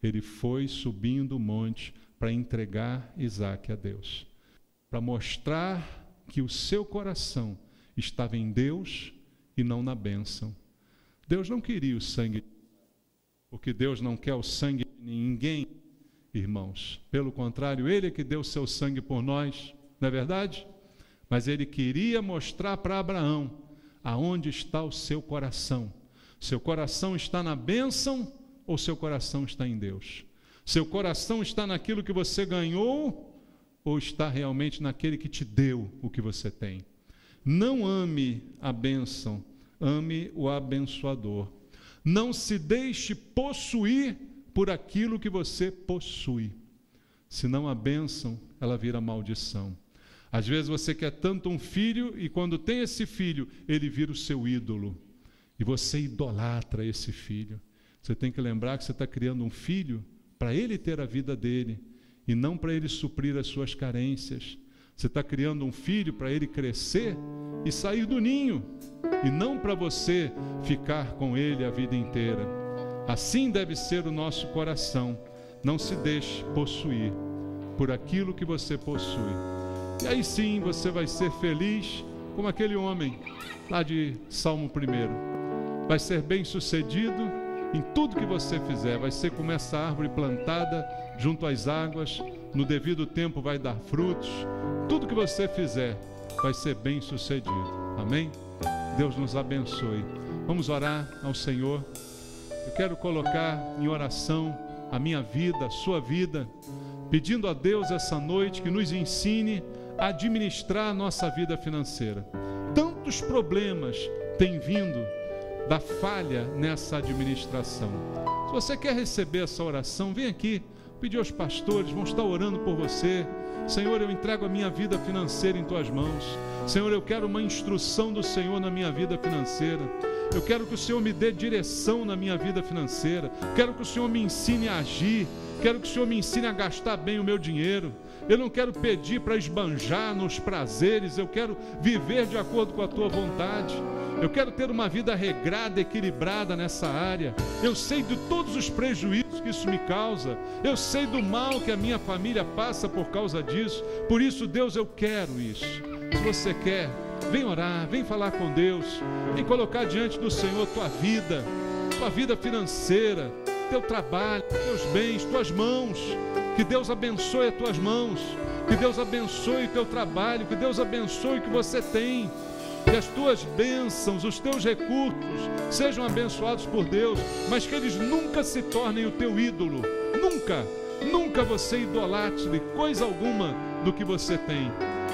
Ele foi subindo o monte para entregar Isaque a Deus, para mostrar que o seu coração estava em Deus e não na bênção. Deus não queria o sangue, porque Deus não quer o sangue de ninguém, irmãos. Pelo contrário, Ele é que deu o seu sangue por nós, não é verdade? Mas Ele queria mostrar para Abraão aonde está o seu coração. Seu coração está na bênção ou seu coração está em Deus? Seu coração está naquilo que você ganhou ou está realmente naquele que te deu o que você tem? Não ame a bênção, ame o abençoador. Não se deixe possuir por aquilo que você possui. Senão a bênção, ela vira maldição. Às vezes você quer tanto um filho, e quando tem esse filho, ele vira o seu ídolo. E você idolatra esse filho. Você tem que lembrar que você está criando um filho para ele ter a vida dele, e não para ele suprir as suas carências. Você está criando um filho para ele crescer e sair do ninho, e não para você ficar com ele a vida inteira. Assim deve ser o nosso coração. Não se deixe possuir por aquilo que você possui. E aí sim você vai ser feliz como aquele homem lá de Salmo 1. Vai ser bem sucedido em tudo que você fizer. Vai ser como essa árvore plantada junto às águas. No devido tempo vai dar frutos. Tudo que você fizer vai ser bem sucedido. Amém? Deus nos abençoe. Vamos orar ao Senhor. Eu quero colocar em oração a minha vida, a sua vida, pedindo a Deus essa noite que nos ensine a administrar a nossa vida financeira. Tantos problemas têm vindo da falha nessa administração. Se você quer receber essa oração, vem aqui, pedir aos pastores, vão estar orando por você. Senhor, eu entrego a minha vida financeira em Tuas mãos. Senhor, eu quero uma instrução do Senhor na minha vida financeira. Eu quero que o Senhor me dê direção na minha vida financeira. Quero que o Senhor me ensine a agir. Quero que o Senhor me ensine a gastar bem o meu dinheiro. Eu não quero pedir para esbanjar nos prazeres. Eu quero viver de acordo com a Tua vontade. Eu quero ter uma vida regrada, equilibrada nessa área. Eu sei de todos os prejuízos que isso me causa. Eu sei do mal que a minha família passa por causa disso. Por isso, Deus, eu quero isso. Se você quer, vem orar, vem falar com Deus, vem colocar diante do Senhor tua vida financeira, teu trabalho, teus bens, tuas mãos. Que Deus abençoe as tuas mãos, que Deus abençoe o teu trabalho, que Deus abençoe o que você tem, que as tuas bênçãos, os teus recursos sejam abençoados por Deus, mas que eles nunca se tornem o teu ídolo. Nunca você idolatre coisa alguma do que você tem.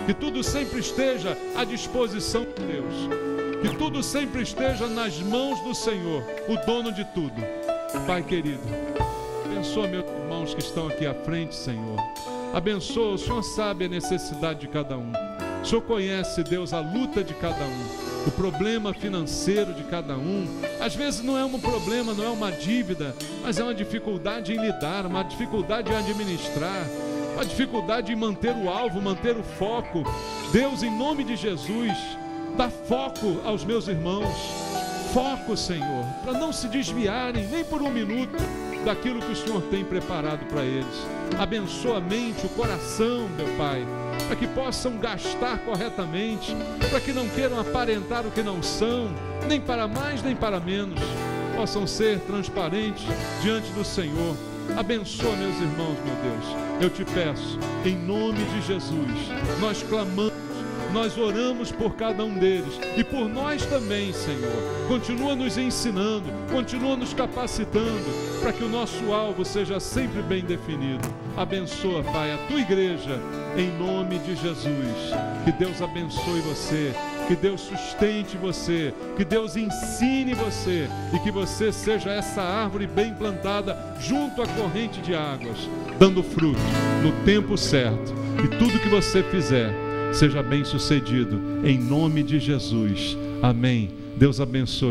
Que tudo sempre esteja à disposição de Deus, que tudo sempre esteja nas mãos do Senhor, o dono de tudo. Pai querido, abençoa meus irmãos que estão aqui à frente, Senhor. Abençoa, o Senhor sabe a necessidade de cada um. O Senhor conhece, Deus, a luta de cada um, o problema financeiro de cada um. Às vezes não é um problema, não é uma dívida, mas é uma dificuldade em lidar, uma dificuldade em administrar, uma dificuldade em manter o alvo, manter o foco. Deus, em nome de Jesus, dá foco aos meus irmãos. Foco, Senhor, para não se desviarem nem por um minuto daquilo que o Senhor tem preparado para eles. Abençoa a mente, o coração, meu Pai, para que possam gastar corretamente, para que não queiram aparentar o que não são, nem para mais nem para menos, possam ser transparentes diante do Senhor. Abençoa meus irmãos, meu Deus, eu te peço, em nome de Jesus, nós clamamos, nós oramos por cada um deles e por nós também, Senhor. Continua nos ensinando, continua nos capacitando para que o nosso alvo seja sempre bem definido. Abençoa, Pai, a tua igreja, em nome de Jesus. Que Deus abençoe você, que Deus sustente você, que Deus ensine você e que você seja essa árvore bem plantada junto à corrente de águas, dando fruto no tempo certo. E tudo que você fizer seja bem sucedido, em nome de Jesus. Amém. Deus abençoe.